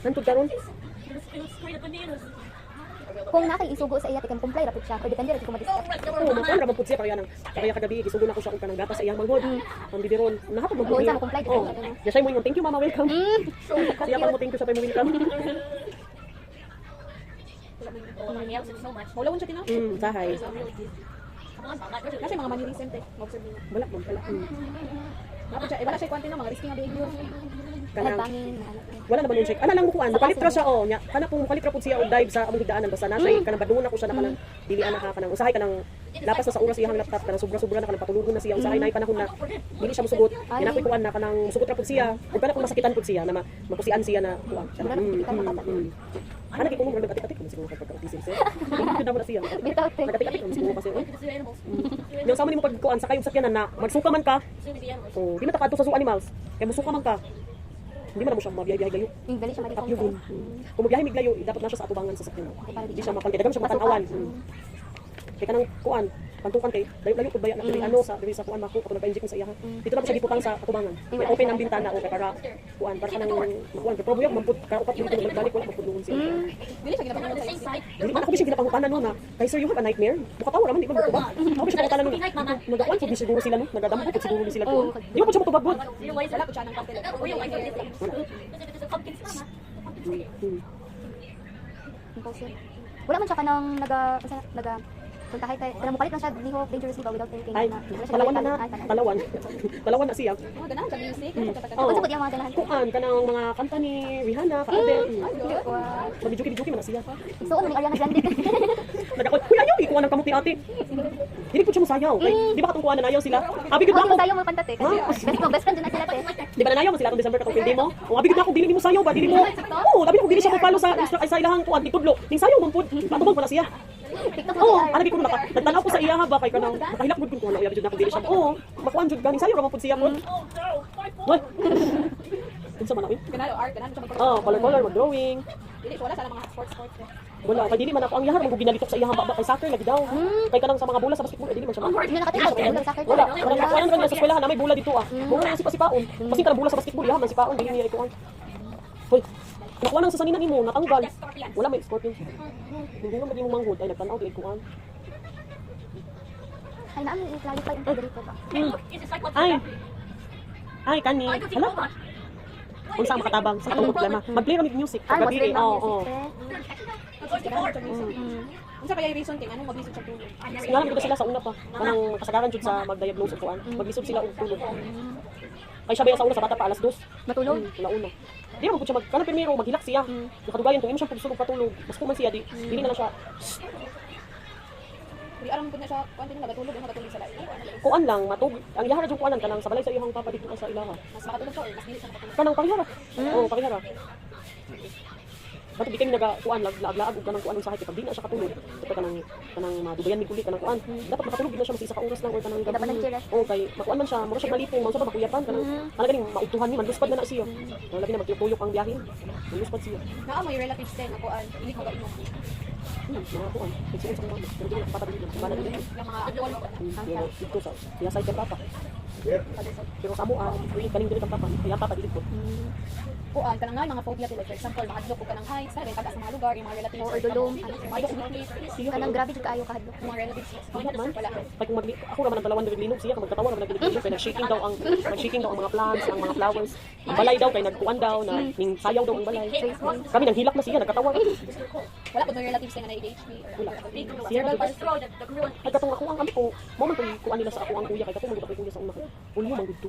Nantud karon. It was straight up bananas. Kung nakay isugo sa iya tikan comply ra pud siya, pero depende ra kung Oh, ma-distract. right. Oo, makuha ra pud siya kaya kagabi gisugo na ko siya og kanang gata sa iyang manghod. Ang bibiron. Nahapon mo Oo, isa mo comply, Oh. Ya siya mo ingon, thank you mama, welcome. Siya pa mo thank you sa pay mo welcome. Oh, my nails are so much. Hulawon siya tinaw. Sahay. Come on, mama. There's a Kasi mga mannerism te, ma-observe niyo. Wala mo pala. Napod siya, wala siya kwante no, mga risky nga behavior. Kanang Bangin. wala naman yung check. Ana lang mo kuan, mukalit ra siya oh. Nya, kana pong mukalit ra pud siya og dive sa among higdaanan basta na siya kanang badungon ako siya na kanang dili ana ka kanang usahay kanang lapas na sa oras iyang laptop kanang sobra-sobra na kanang patulugon na siya usahay na panahon na dili siya musugot. Ginapoy kuan na kanang musugot ra pud siya. Ug kana kung masakitan pud siya na mapusian siya na kuan. Ana gid ko mo nagatik-atik mo siguro kapag autism siya. Hindi na mo na siya. Bitaw te. Nagatik-atik mo siguro kasi. It's the animals. Yung sama nimo pag kuan sa kayong sakyanan na magsuka man ka. Soon as the animals. Oh, di man ta kadto sa zoo animals. Kay musuka man ka. Hindi man na mo siya mabiyahe-biyahe gayo. Yung dali siya At ma-detect. yun. Kung magbiyahe miglayo, dapat na siya sa atubangan sa sakyan. Di siya mapangkitagan siya matanawan. Kaya kanang kuan, pagtukan kay layo pud baya na kini ano sa diri sa kuan mako kapag nagpa-inject mo sa iya. Dito lang sa giputang sa atubangan. Open ang bintana o kay para kuan para kanang kuan pero problema man pud ka upat dito balik wala mapudlungon siya. Dili siya ginapangunan sa isip. Dili man ako bisig ginapangutan no na kay sir you have a nightmare. Mukatawa naman di ba mo ba? Ako bisig pangutan no. Nagakuan pud ni siguro sila no. Nagadamo pud siguro ni sila. Di ba pud siya motubagod? Wala po siya ng papel. Impulsive. Wala man siya kanang naga puntahay kay pero mupalit lang siya ni Hope dangerously ba without thinking Ay, na wala siya palawan na na. gawin, ay, Palawan. Palawan na siya. Oh, ganahan sa music. Oo. Unsa pud yung mga ganahan? Kuan kanang mga kanta ni Rihanna, ka Adele. Wow. Mabijuki-bijuki man na siya. So ano ni Ariana Grande? Nagakot, kuya ayaw, ikuha ng kamuti ate. Hindi po siya masayaw. Kay, di ba katong kuha na nayaw sila? Abi gud na Ako ako. tayo mo pantate kasi best friend din na sila te. Di ba nanayaw mo sila katong December katong hindi mo? O abi gud na ako dili mo sayaw ba dili mo. Oo, labi ko dili siya mo sa sa ilahang kuan itudlo. Ning sayaw man pud. Patubag pa na siya. TikTok Oo, mo. ana ko nagtanaw ko sa iya ba kay kanang nakahilak gud kun kuno, abi gud na ako dili siya. Oo, makuan jud ganing sayaw ra man pud siya pud. Hoy. Unsa man ako? Ganalo art, ganalo siya magpapalala. Oh, color mag-drawing. Dili siya wala sa mga sports. Wala, kay dili man ako ang yahan mo ginalitok sa iyang baba kay soccer lagi daw. Kay kanang sa mga bola sa basketball, dili man siya. Hindi na nakatira sa soccer. Wala, kanang nakuanan kanya sa eskwelahan na may bola dito ah. Mura na si pasipaon. Kasi kanang bola sa basketball, yahan man si paon, dili niya ikuan. Hoy. Nakuha nang sa sanina nimo, natanggal. Wala may scorpion. Hindi mo maging manghud ay nagtanaw dili kuan. Ay naan i-clarify ang dito ba? Ay. Ay kani. Hala. Unsa ang makatabang sa atong problema? Mag-play ra mig music Ay, mas kagabi. rin ang Oo. Ganahan siya music. Unsa pa yung reason kay anong mabisig siya tulog? Ngalan gid sila sa una pa. Kanang kasagaran jud sa mag-diagnose og kuan. Maglisod sila og tulog. Kay sabi sa una sa bata pa alas 2. Matulog. Una. Di mo pud siya kanang primero maghilak siya. Nakadugayan kung imo siya pagsulog patulog. Mas kuman siya dili na lang siya. Di aram pud na siya kuan din nagatulog sa lain. Kuan lang matug. Ang yahara jud kuanan kanang sa balay sa iyang papa dito sa ilaha. Mas makatulog siya or mas dili siya makatulog. Kanang pangihara. Oo, pangihara. Bato di kay naga kuan lag-lag og kanang kuan sa sakit pag di na siya katulog. Dapat kanang madugayan mig kulit kanang kuan. Dapat makatulog din na siya mag-isa ka oras lang or kanang Dapat nag-chill. Oo, kay makuan man siya, mura siya malipong, mao sa makuyapan kanang ana ganing mautuhan ni man luspad na siya. Labi na magtuyok ang biyahe. Luspad siya. Naa mo yung relatives din ako an ili ko ba imo. Mga kuan. Kasi sa mga pero di na papa dito. Mana dito. Yung mga alcohol Dito sa iya side papa. Pero sa mo kaning dito papa. Kaya papa dito. kuan kanang nga mga phobia like for example mahadlok ko kanang heights sa taga sa mga lugar yung mga relatives Or dulong. kanang Kanang grabe jud kaayo kahadlok. mga relatives Wala man. Kaya kung ako naman ang dalawan na linog siya, kung magkatawa naman nag-linog kaya nag-shaking daw ang mga plants, ang mga flowers. Ang balay daw kay nagkuan daw na ning sayaw daw ang balay. Kami nang hilak na siya, nagkatawa. wala po ng relatives nga na ADHD or Siya cerebral ba? palsy Ay katong ako ang ko, mo man pag kuan nila sa ako ang kuya kay katong magpapay kuya sa una. Ulyo man gud to.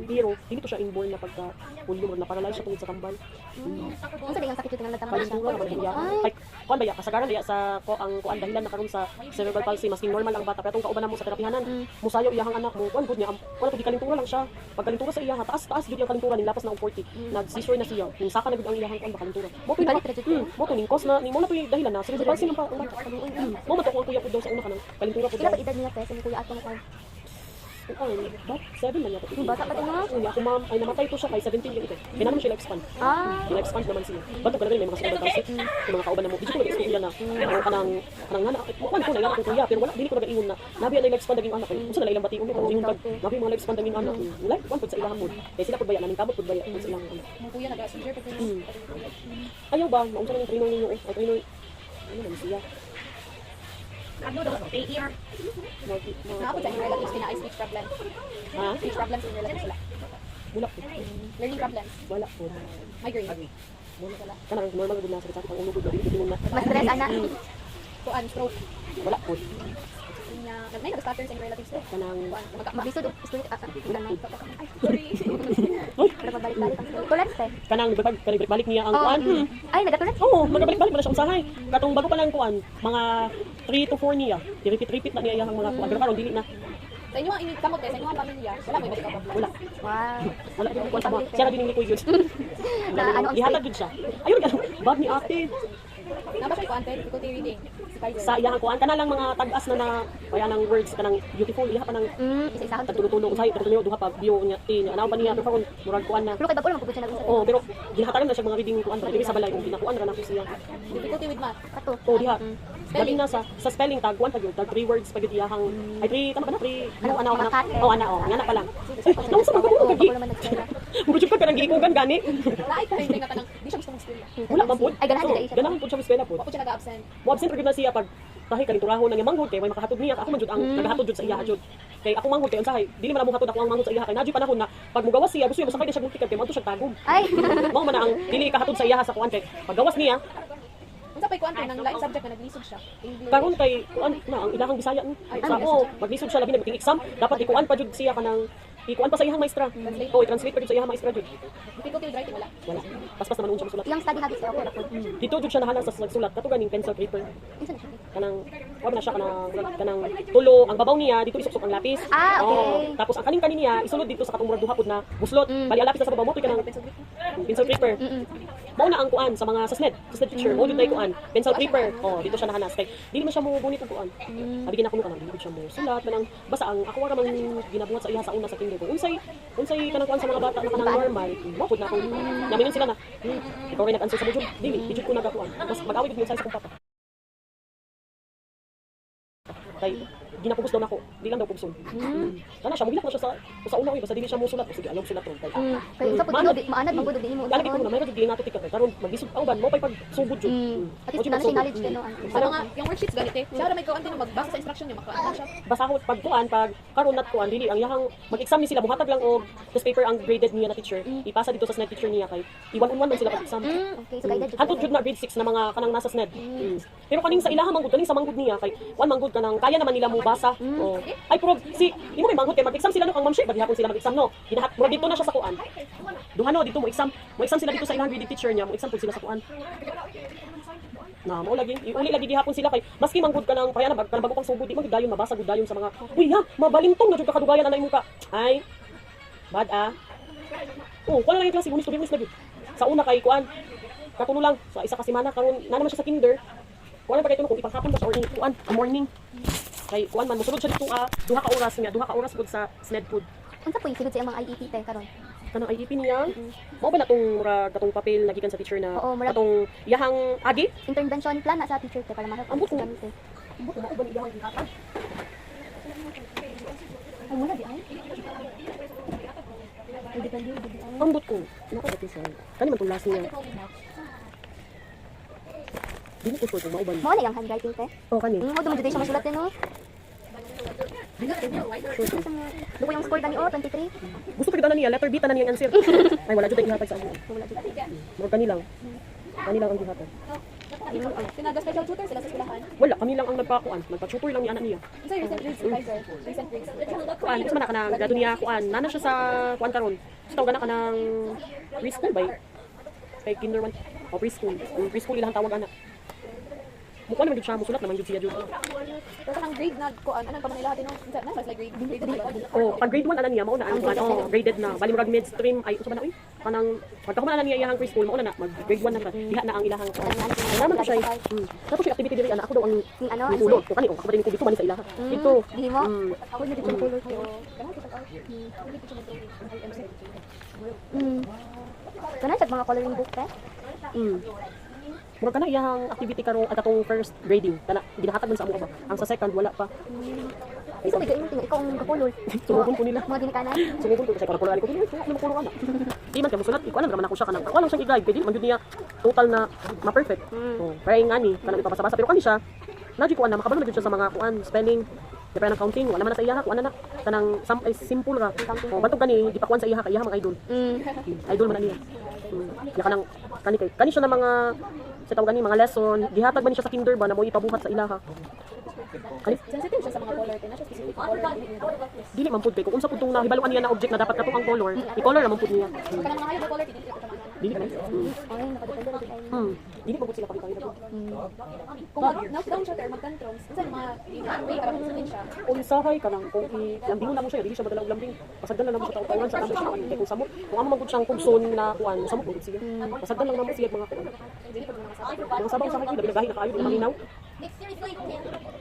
Pero dili to siya inborn na pagka ulyo man na paralyze siya tungod sa kambal. Unsa di ang sakit jud nga nagtama siya? Palintura naman kuya. Ay kuan ba ya kasagaran diya sa ko ang kuan dahilan na karon sa cerebral palsy masking normal ang bata pero tong kauban mo sa terapihanan. Musayo iyahang anak mo kuan gud niya wala to kalintura lang siya. Pag kalintura sa iya taas gid yung kalintura ning lapas na og 40. Nag-seizure na siya. Ning saka na gud ang iyahang kuan kalintura. Mo to mo to ning cause na ning mo na to yung dahilan na cerebral palsy man pa ang bata. Mo man to ang kuya pud daw sa una kanang kalintura pud Kila daw. pa edad niya te sa kuya atong kuan. Ay, ba? 7 man yata. Bata pa din nga. Uy, ako ma'am, ay namatay to siya kay 17 yung ito. Kaya naman siya expand. Ah, Kina-expand naman siya. Bato pala rin may mga cerebral palsy. Yung mga kauban na mo. Dito ko nag-expand na. Ano kanang nga na. Kuan ko na yan ako kuya. Pero wala, dili ko nag-ingon na. Nabi ang nag-expand naging anak. Kung saan nalailang batiun mo. Ingon pag, nabi mga nag-expand naging anak. Wala, kuan po sa ilahan mo. Kaya sila po baya, namin kabot po baya. Sa ilang anak. mo kuya nag-seizure pag Ayaw ba? Maunsa na yung trainer ninyo. Ay, trainer. Ano naman siya? ano daw ear na ako sa inyong relatives kina speech problem Ha? speech problems in relatives sila Bulak po. learning problems Wala po. migraine Wala. Kanang normal gud na sa sakit ang ulo gud. Dili na. mas stress ana. kuan stroke Wala po. niya may nag-stutter sa inyong relatives din Kanang Mabisod og spirit kanang ay sorry para mabalik-balik ang story. Tulad te. kanang balik niya ang kuan. Ay nagatulat. Oo, magabalik-balik man na siya usahay. Katong bago pa lang kuan, mga 3 to 4 niya. I-repeat na niya iyang mga kuan. Pero karon dili na. sa inyong ini kamot sa inyong pamilya wala mo ibalik problem Wala. Wow. Wala din kuan sa mga. Siya na din yung likoy gyud. Na ano ang Ihatag gyud siya. Ayun ka. Bag ni ate. Napa siya kuante difficulty reading. Si Kaiser. Sa iyang kuan kana lang mga tag-as na kaya ng words kanang beautiful iha pa nang Isa-isa. tagtulo-tulo usay tagtulo duha pa bio niya ti niya. Ano pa niya pero karon murag kuan na. Pero kay Bagol, magpupod siya nag-isa. Oh, pero ginahatagan na siya mga reading kuan dili sa balay kung ginakuan ra na ko siya. Difficulty with math. Kato. Oh, diha. Galing na sa spelling tag kuan pag yun, tag 3 words pag iyahang ay 3 tama ba na 3 ano ana ana. Oh, ana oh, ngana pa lang. Nung sa mga Oo, kagi. Bagol naman nag-isa. Mugud ka kanang giikugan gani. Laay ka hindi nga kanang di siya gusto mong school. Wala man pud. Ay, ganahan dili siya. Ganahan pud siya sa po. Wa po siya nag-absent. Mo absent ra gyud na siya pag tahi kaning turahon na manghod kay way makahatod niya ako man jud ang nagahatod jud sa iya jud kay ako manghod kay unsahay dili man mo hatod ako ang manghod sa iya kay nadyo panahon na pag mugawas siya gusto niya masakay na siya multikan kay madto siya tagom Ay. mao man ang dili kahatod sa iya sa kuan kay paggawas niya Unsa pay kuante nang lain subject na naglisod siya. English. karon kay kuan na ang ilahang Bisaya ni sa o maglisod siya labi na biting exam dapat ikuan pa jud siya kanang ikuan pa sa iyang maestra o i-translate pa jud sa iyang maestra jud Difficulty with writing wala. wala paspas naman siya musulat Yung study habits niya, okay ra pod. dito jud siya nahanang sa sulat kato ganing pencil paper Minsan na siya. kanang wala na siya kanang tulo ang babaw niya dito isuksok ang lapis. Ah, okay. Oo. Tapos ang kaning niya isulod dito sa katong murag duha pud na buslot. Bali ang lapis na sa babaw mo kanang pencil paper. Mao na ang kuan sa mga sa SNED teacher mo jud day kuan pencil paper. Oh, dito siya nahanas kay dili man siya mo bunit og kuan. Abi gina kuno kanang dili siya mo sulat kanang basta ang ako ra man ginabuhat sa iya sa una sa kinder ko. Unsay kanang kuan sa mga bata na kanang normal. Mo pud na ako. Namingon sila na. Ikaw rin nag-answer sa mo jud. Dili, jud ko nagakuan. Mas mag-away gud mo sa akong papa. Kay ginapugos daw nako, di lang daw pugson. Kana siya mogilak na siya sa una basta dili siya mo sulat, sige ayaw sulat ron kay. Kay usa pod ikaw, maanad magud di mo. Lagi ko na may gid nato tikat karon magisod auban mo pay pag sugod jud. At least na knowledge kay no. Sa mga yung worksheets ganite. Siya ra may kuante na magbasa sa instruction niya makaano siya. Basta ako pag kuan pag karon nat kuan dili ang yahang mag-exam ni sila buhatag lang og test paper ang graded niya na teacher. Ipasa dito sa SNED teacher niya kay iwan-on man sila pag exam. Okay, so guided Hantod jud na grade 6 na mga kanang nasa SNED. Pero kaning sa ilaha manggod kaning sa manggod niya kay wan manggod kanang kaya naman nila mo basa. Oh. Ay pero si imo may manggod kay mag-exam sila no kang ma'am Shay bagihapon sila mag-exam no. Ginahat mura dito na siya sa kuan. Duha no dito mo exam sila dito sa ilang grade teacher niya mo exam pud sila sa kuan. Na mo lagi uli lagi gihapon sila kay maski manggod ka nang payan na bago pang sugod di man dayon mabasa gud dayon sa mga uy ha mabalintong na jud ka kadugayan anay mo ka. Ay bad Oh, kuan lang yung klase Hunis to Biyernes na jud. Sa una kay kuan katulo lang sa isa ka semana karon na naman siya sa kinder. Kuan pa kay tuno kung ipanghapon ba sa or kuan morning. Kay kuan man mosulod siya dito duha ka oras pud sa SNED food. Unsa po yung sigud sa iyang mga IEP te karon? Kanang IEP niya. Mao ba na tong murag katong papel nagikan sa teacher na Oo, murag- katong iyahang agi? Intervention plan na sa teacher te para mahal Ambot ko. gamit te. Ambot mo ba iyahang gihatag? Ay muna di ay. Ay depende di ay. Ambot ko. Nako ba siya? Kani man tong last niya. Dili ko sure kung mao ba. Mo na yung handwriting te. Oh kani. Mo dumo jud siya masulat te no. Duko yung score dani 23. Gusto pa na niya letter B tanan niya ang answer. Ay wala jud ay ihatag sa amo. Wala jud. Mo kani lang. Kani lang ang gihatag. Tinaga special tutor sila sa eskwelahan. Wala kami lang ang nagpakuan. Nagpa-tutor lang ni anak niya. Unsa recent grades si Kaiser? Recent grades. Kuan, isa man na kanang grado niya kuan. Nana siya sa kuan karon. Gusto gana kanang preschool ba? Kay kinder man. O preschool. Yung preschool ilang tawag anak. Mukha naman jud siya musulat naman jud siya jud. Pero kanang grade na kuan anan pa man lahat no. Unsa na mas like grade grade. Oh, pag grade 1 ana niya mao na ang kuan oh, graded na. Bali murag midstream ay usa ba na uy. Kanang pagkahuman ana niya iyang preschool mao na mag grade 1 na siya. Diha na ang ilahang kuan. Ay naman to siya. Tapos yung activity diri ana ako daw ang Yung ano? tulog. Kani oh, kapatid ko dito man sa ilaha. Dito. Dihi mo? Ako yung dito color ko. Kana sa mga coloring book te. Murag kana iyang activity karon at atong first grading. Kana ginahatag man sa amo ba. Ang sa second wala pa. Isa bigay mo tingnan ikaw ang kakolor. Sumubon ko nila. Mga ginikanan. Sumubon ko sa kalkulari ko. Dili ko kulo ana. Di man kay musulat iko ana naman ako siya kanang. Ako lang siyang i-guide kay dili man jud niya total na ma-perfect. Oh, kaya ngani kanang ipapasa-basa pero kani siya. Naji ko ana makabalo na jud siya sa mga kuan spelling. Depende ng counting, wala man na sa iyaha, kuan na kanang simple ra. Oh, bantog kani di pa kuan sa iyaha kay iyaha mga idol. Idol man na niya. Ya kanang kani siya na mga sa tawag gani mga lesson, gihatag man siya sa kinder ba na mo ipabuhat sa ilaha. Kani Sensitive siya sa mga color te na siya specific color. dili man pud kay kung unsa pud tong nahibaluan niya na object na dapat katong ang color, i-color ra man pud niya. Kanang mga hayop color dili ko ta Dili man. Ay, nakadepende rin ay. Dili pa gud sila kabitaw ito. Kung knockdown siya or mag-tantrums, unsa mga way para masulin siya? Usahay kanang kung lambingon na mo siya, dili siya madala og lambing. Pasagdan lang namo sa taw-tawon sa amo siya kay kung samot. Kung amo man gud siyang kubson na kuan, samot gud siya. Pasagdan lang namo siya mga kuan. Dili pa mga sabi. Yung sabaw sa kay labi na kaayo di maminaw.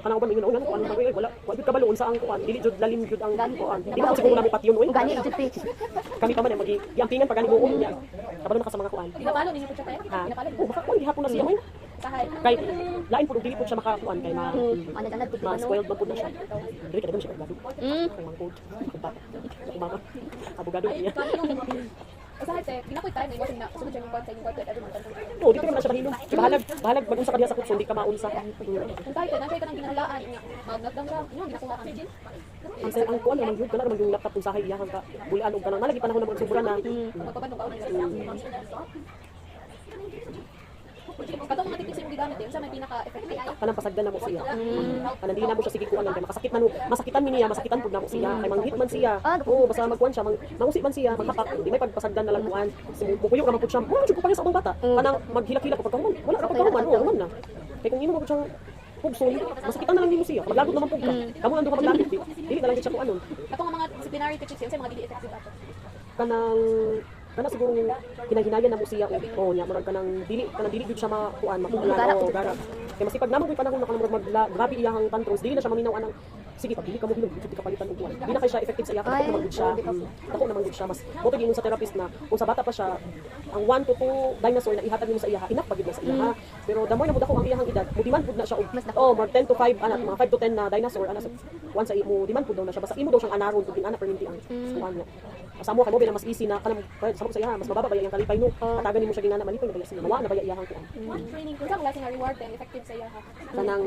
Kanang uban ingon unan kuan kay wala gud kabaloon sa ang kuan. Dili jud lalim jud ang kuan. Dili ko siguro na patyon oy. Gani jud pitch. Kami pa man magi giampingan pag gani buong niya. Kabalo na ka sa mga kuan. Pinapalo ninyo po siya tayo? Ha. Pinapalo Oh, baka kuan gihapon na siya mo. Sahay. Kay lain pud dili pud siya makakuan kay Ano dyan nagtipid ma ano? spoiled man pud na siya. Dili ka dagan siya kagado. Kay mangkod. Mama. Abogado niya. Sahay te, pinakoy tayo na iwasan na sunod siya yung kwan sa inyong kwarto at every month. Oh, dito naman na siya bahilom. Bahalag mag-unsa ka diha sa kutso, hindi ka maunsa. Kung tayo te, nasa ka nang ginahalaan niya. Mag-knockdown siya, inyo ginakuha ka. Ang kuan naman yun, kana naman yung laptop kung sahay iyahan ka. Bulian og kanang nalagi panahon na magsuburan na. Magpapandong ka ulit. Katong mga tips yung gigamit eh, unsa may pinaka-effective? Kanang pasagdan na mo siya. Kanang di na mo siya sige kuan kay makasakit man masakitan mi niya, masakitan pud na mo siya. Kay manghit man siya. Oo, basta magkuan siya, mangusi man siya, maghapak. Di may pagpasagdan na lang kuan. Mukuyo ra man pud siya. Mo jud ko pa sa abang bata. Kanang maghilak-hilak ko pagkahuman. Wala ra pagkahuman, oo, human na. Kay kung imo mo siyang pugson, masakitan na lang nimo siya. Maglagot naman pug ka. Kamo lang do ka maglagot. Dili na lang gid siya kuanon. Katong mga disciplinary techniques yun, sa mga dili effective ato. Kana siguro kinahinayan na mo siya o nya murag kanang dili gud siya makuan makuan o gara kay masipag namang koy panahon na kanang grabe iyang tantrums dili na siya maminaw anang sige pag dili ka mo hilom dili ka palitan og kuan dili na kay siya effective sa iya ako naman gud siya ako naman gud siya mas mo gingon sa therapist na kung sa bata pa siya ang 1 to 2 dinosaur na ihatag nimo sa iya enough pagid na sa iya pero damoy na mud ako ang iyang edad mo demand pud na siya og mag 10 to 5 ana mga 5 to 10 na dinosaur ana sa once sa imo demand pud daw na siya basta imo daw siyang anaron pud ana perminti ang kuan niya asa mo kay mo na mas easy na kanang sa mo sa iya mas mababa ba yung kalipay no katagan nimo siya ginana malipay na ba siya nawa na ba iyang kuan Training kung saan klase nga reward and effective sa iya ha. Kanang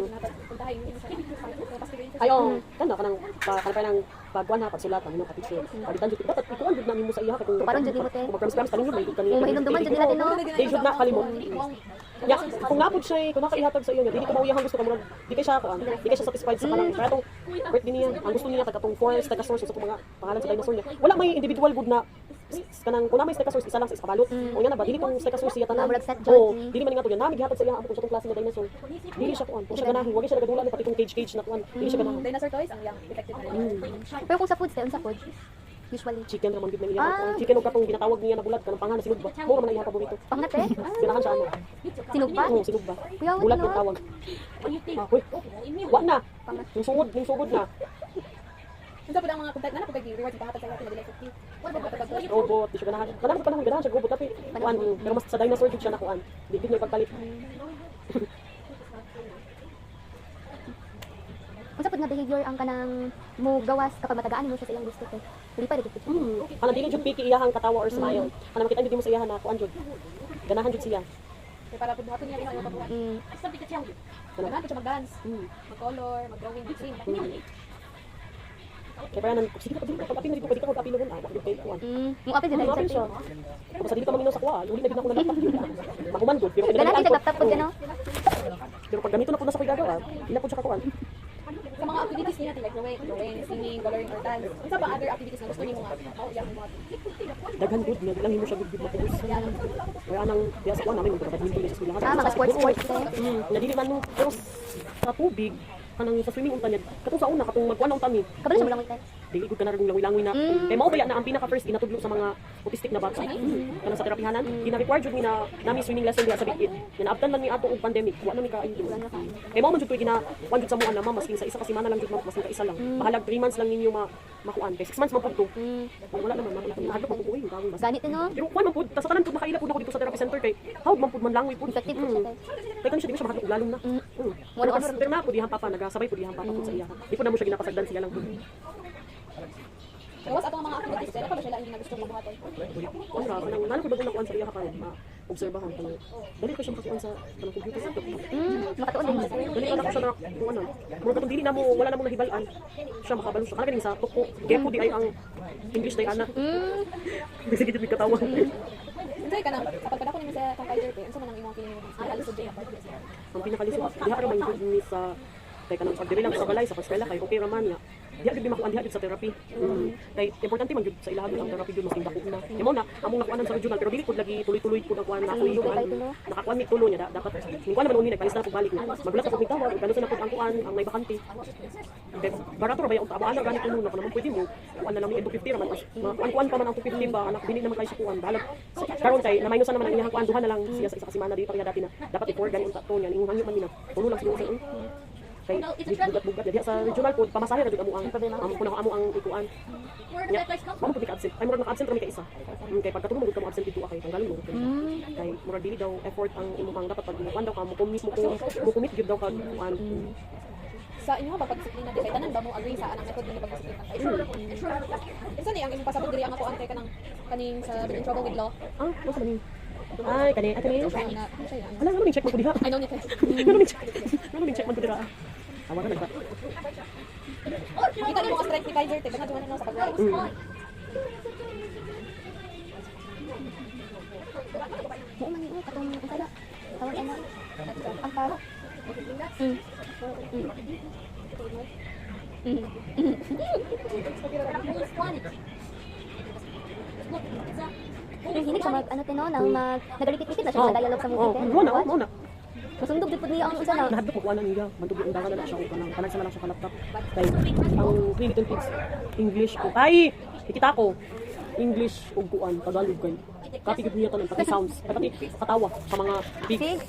Puntahin mo siya. ayo kanang kanang nang pagkuan ha pagsulat ang imong ka-teacher palitan jud dapat ikuan jud namin mo sa iya kay kung Paron jud nimo te. kung promise kanin may kanina Kung mahinumduman jud nila no. di jud na kalimot ya kung napod siya kung nakaihatag sa iyo niya dili ka mauyahang gusto ka murag di kay siya kuan di kay siya satisfied sa kanang kaya tong birthday niya ang gusto niya katong forest taga source sa mga pangalan sa dinosaur niya wala may individual good na kanang kuna may stegosaurus isa lang sa iskabalot o yan na ba dili tong stegosaurus siya tanan Murag set o jud. dili man nga to yan nami gihatag sa iya amo kung sa tong klase nga dinosaur dili siya kuan kung siya ganahin wagi siya nagadula ni pati tong cage na kuan dili siya ganahin Dinosaur toys ang yang effective na. Pero kung sa foods te, unsa food? Usually. chicken ra man gid na iya chicken og katong ginatawag niya na bulat kanang pangan na sinug ba mo ra man iya paborito Pangat te. sinahan siya ano Sinog pa? oo sinug ba Kuya, bulat ano? yung tawag uy wa na yung sugod na Unsa pud ang mga content na pud reward sa hatag sa iyo dili effective. Wala ba pagpag robot di siya ganahan kanang panahon ganahan siya robot tapi kuan pero mas sa dinosaur jud siya na kuan di gid niya pagpalit Unsa pud nga behavior ang kanang mo gawas kapag matagaan mo siya sa iyang gusto te? Dili pa dito. kanang dili jud piki iyahang katawa or smile kanang makita jud mo sa iyahan na kuan jud ganahan jud siya para pud buhaton niya yung pagbuhat. Ganahan ko siya mag-dance, mag-color, mag-drawing, sing. kaya parang sige pa dili ka pag-apil na dito pwede ka mag-apil nun wa kay kuan Mo apil jud apil siya sa basta dili ka maminaw sa kuha uli na gid ako na laptop yun mahuman gud pero Ganahan kinahanglan jud laptop pud no. pero pag gamito na pud na sa pagagawa ila pud siya ka kuan Sa mga activities niya like drawing, singing, coloring, or dance. Unsa ba other activities na gusto niyo mga yang mga daghan gud nga lang himo siya gud mapugos kaya anang diya sa kuan namin kung badminton sa eskwelahan Mga sports te. na dili man mo pero sa tubig kanang sa swimming unta niya katong sa una katong magkuan na unta mi Kabalo siya mo lang te. dili gud ka na rin langoy-langoy na kay mao baya na ang pinaka first inatudlo sa mga autistic na bata kanang sa terapihanan gina-require jud mi na nami swimming lesson diha sa bikid ginaabtan lang ni ato og pandemic wa na mi ka enjoy kay mao man jud koy gina-kuan jud sa mga na maskin sa isa ka semana lang jud maskin ka isa lang bahalag 3 months lang ninyo makuan kay 6 months man pud to wala naman mahadlok man pud ko yung tawon basta Ganit no. pero kuan man pud ta sa tanan pud nakaila pud ako dito sa therapy center kay hawd man pud man langoy pud Effective pud siya te. kay kanang siya di mo siya mahadlok og lalom na pero na pud dihang papa nagasabay pud dihang papa pud sa iya di pud na mo siya ginapasagdan siya lang pud gawas atong mga activities dili pa ba sila hindi na gusto magbuhaton. Ano ra kanang nalo ko bagong nakuan sa iya ka karon obserbahan kanang dali ko siya makakuan sa kanang computer sa Makatuon din. dali ka na ko siya na kung ano mo katong dili na mo wala na mo nahibalan siya makabalo siya kanang ganing sa tuko gepo di ay ang English day ana sige jud mi katawa Unsa ka nang sa pagkadako nimo sa compiler pe, unsa man ang imong feeling mo? Ang alisod din. ang pinakalisod diha ra man jud ni sa Kay kanang pagdiri lang sa balay sa eskwela kay okay ra man ya. Diha gyud makuan diha gyud sa therapy. Kay importante man gyud sa ilaha gyud ang therapy gyud mas dako na. Imo na among nakuanan sa regional pero dili pud lagi tuloy-tuloy pud ang kuan na ako yung nakakuan mi tulo niya dapat mingkuan naman uni nagpalis na pud balik na. Magulat sa pud tawag kanu sa pud ang kuan ang may bakante. Kay barato ra ba yung amo ana gani tulo na naman pwede mo kuan na lang ni 250 ra man kuan pa man ang 250 ba anak bini naman kay sa kuan balag karon kay na minusan naman ang iyang kuan duha na lang siya sa isa ka semana dito pa dati na dapat i-for gani unta to niya ingong hangyo man mina. Tulo lang siguro sa kay bugat-bugat diha sa regional code pamasahe ra gyud amo ang amo ang ikuan nya amo pud ka-absent ay murag naka-absent ra mi ka isa kay pagkatulong mo ka absent dito kay tanggalon mo kay murag dili daw effort ang imong dapat pag kuan daw ka mo commit gyud daw ka kuan Sa inyo ba pagdisiplina di kay tanan ba mo agree sa anang method ni pagdisiplina kay? Isa ni ang imong pasabot diri ang ako ante kanang kaning sa in trouble with law. what's the name ay kani Na ala ano check mo ko diha I don't need to. ano check man ko diha awan na ba Kita niyo mga strength ni Kaiser te kana duman na sa pag-rise. Oo man yun, katong ang kada. Tawag ano. Ang para. Hinig siya mag, ano tino, nang nagalikit-likit na siya sa dialogue sa movie. mo na Masundog din po niya ang isa na. nahadlok ko kuan niya bantog yung undangan na siya ko kanang kanang sa lang siya ka laptop kay ang three little pigs English ko ay kita ko English ug kuan Tagalog kay copy gid niya tanan pati sounds pati katawa sa mga pigs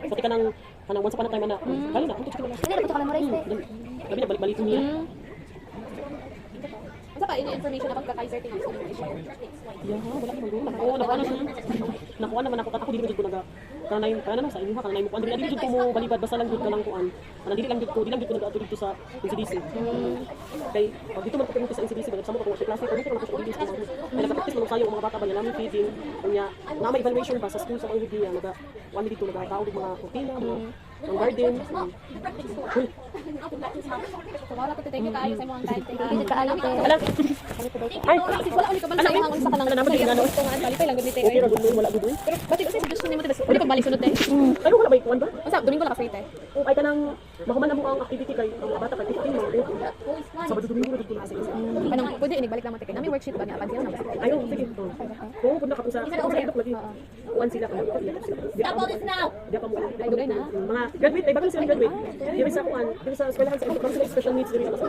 pati kanang once upon a time na kali na unto chicken Hindi na po siya ka-memorize eh. gabi na balik niya Unsa pa ini information about ka Kaiser te nga wala ko magro nakuha naman ako dili ko naga kanay sa inyo kanay mo kuan dili jud ko mo balibad basta lang jud ka lang kuan kanang dili lang jud ko nag-ato dito sa NCDC kay pag dito man ko sa NCDC ba sa mo ko sa klase ko dito man ko sa NCDC kay nagpa-practice man sayo ang mga bata ba nila feeding kunya na may evaluation ba sa school sa mga hidiya naga kuan dito nagataw mga rutina mga ang garden Wala ko thank you kaayo sa imong time. Hindi ka ayo te. ala ay Wala uli ka man sa imong sa kanang naman din ano kalipay lang gud ni te. okay ra gud wala gud Pero bati ko sa suggestion nimo te basta uli pagbalik sunod te. ano wala bay kuan ba Unsa Domingo la ka free te. o ay kanang mahuman mo ang activity kay ang mga bata kay tingin mo Sabado Domingo na dito na sa Kanang pwede ini balik lang mo te kay nami worksheet ba ni apan siya na. ayaw sige kung pud nakapo sa lagi kuan sila kan Stop all this now! Diya pa mo Ay dugay na. mga graduate ay bagal sila graduate diri sa kuan diri sa eskwelahan sa special needs diri sa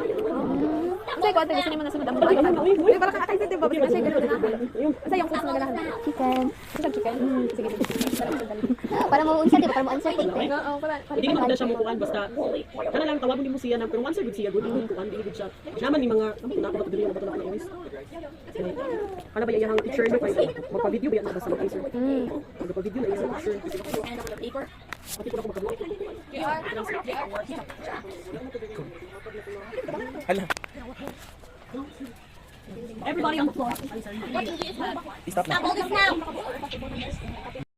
Unsa ko ante gusto nimo na sunod ang balik. Uy para ka Kaiser te ba basta siya ganoon na. Unsa yung foods nga ganahan? Chicken. Unsa chicken? Sige. Para mo unsa di ba para mo unsa te. Oo para hindi mo na siya mo kuan basta kana lang tawagin mo siya nang pero once good siya good kuan dili good siya naman ni mga na ko diri na bato na inis kana ba yung teacher no kay magpa-video ba yan basta mag-answer magpa-video na yung teacher Paper? pati ko na ko magkabuo Everybody on the floor. Stop all this now!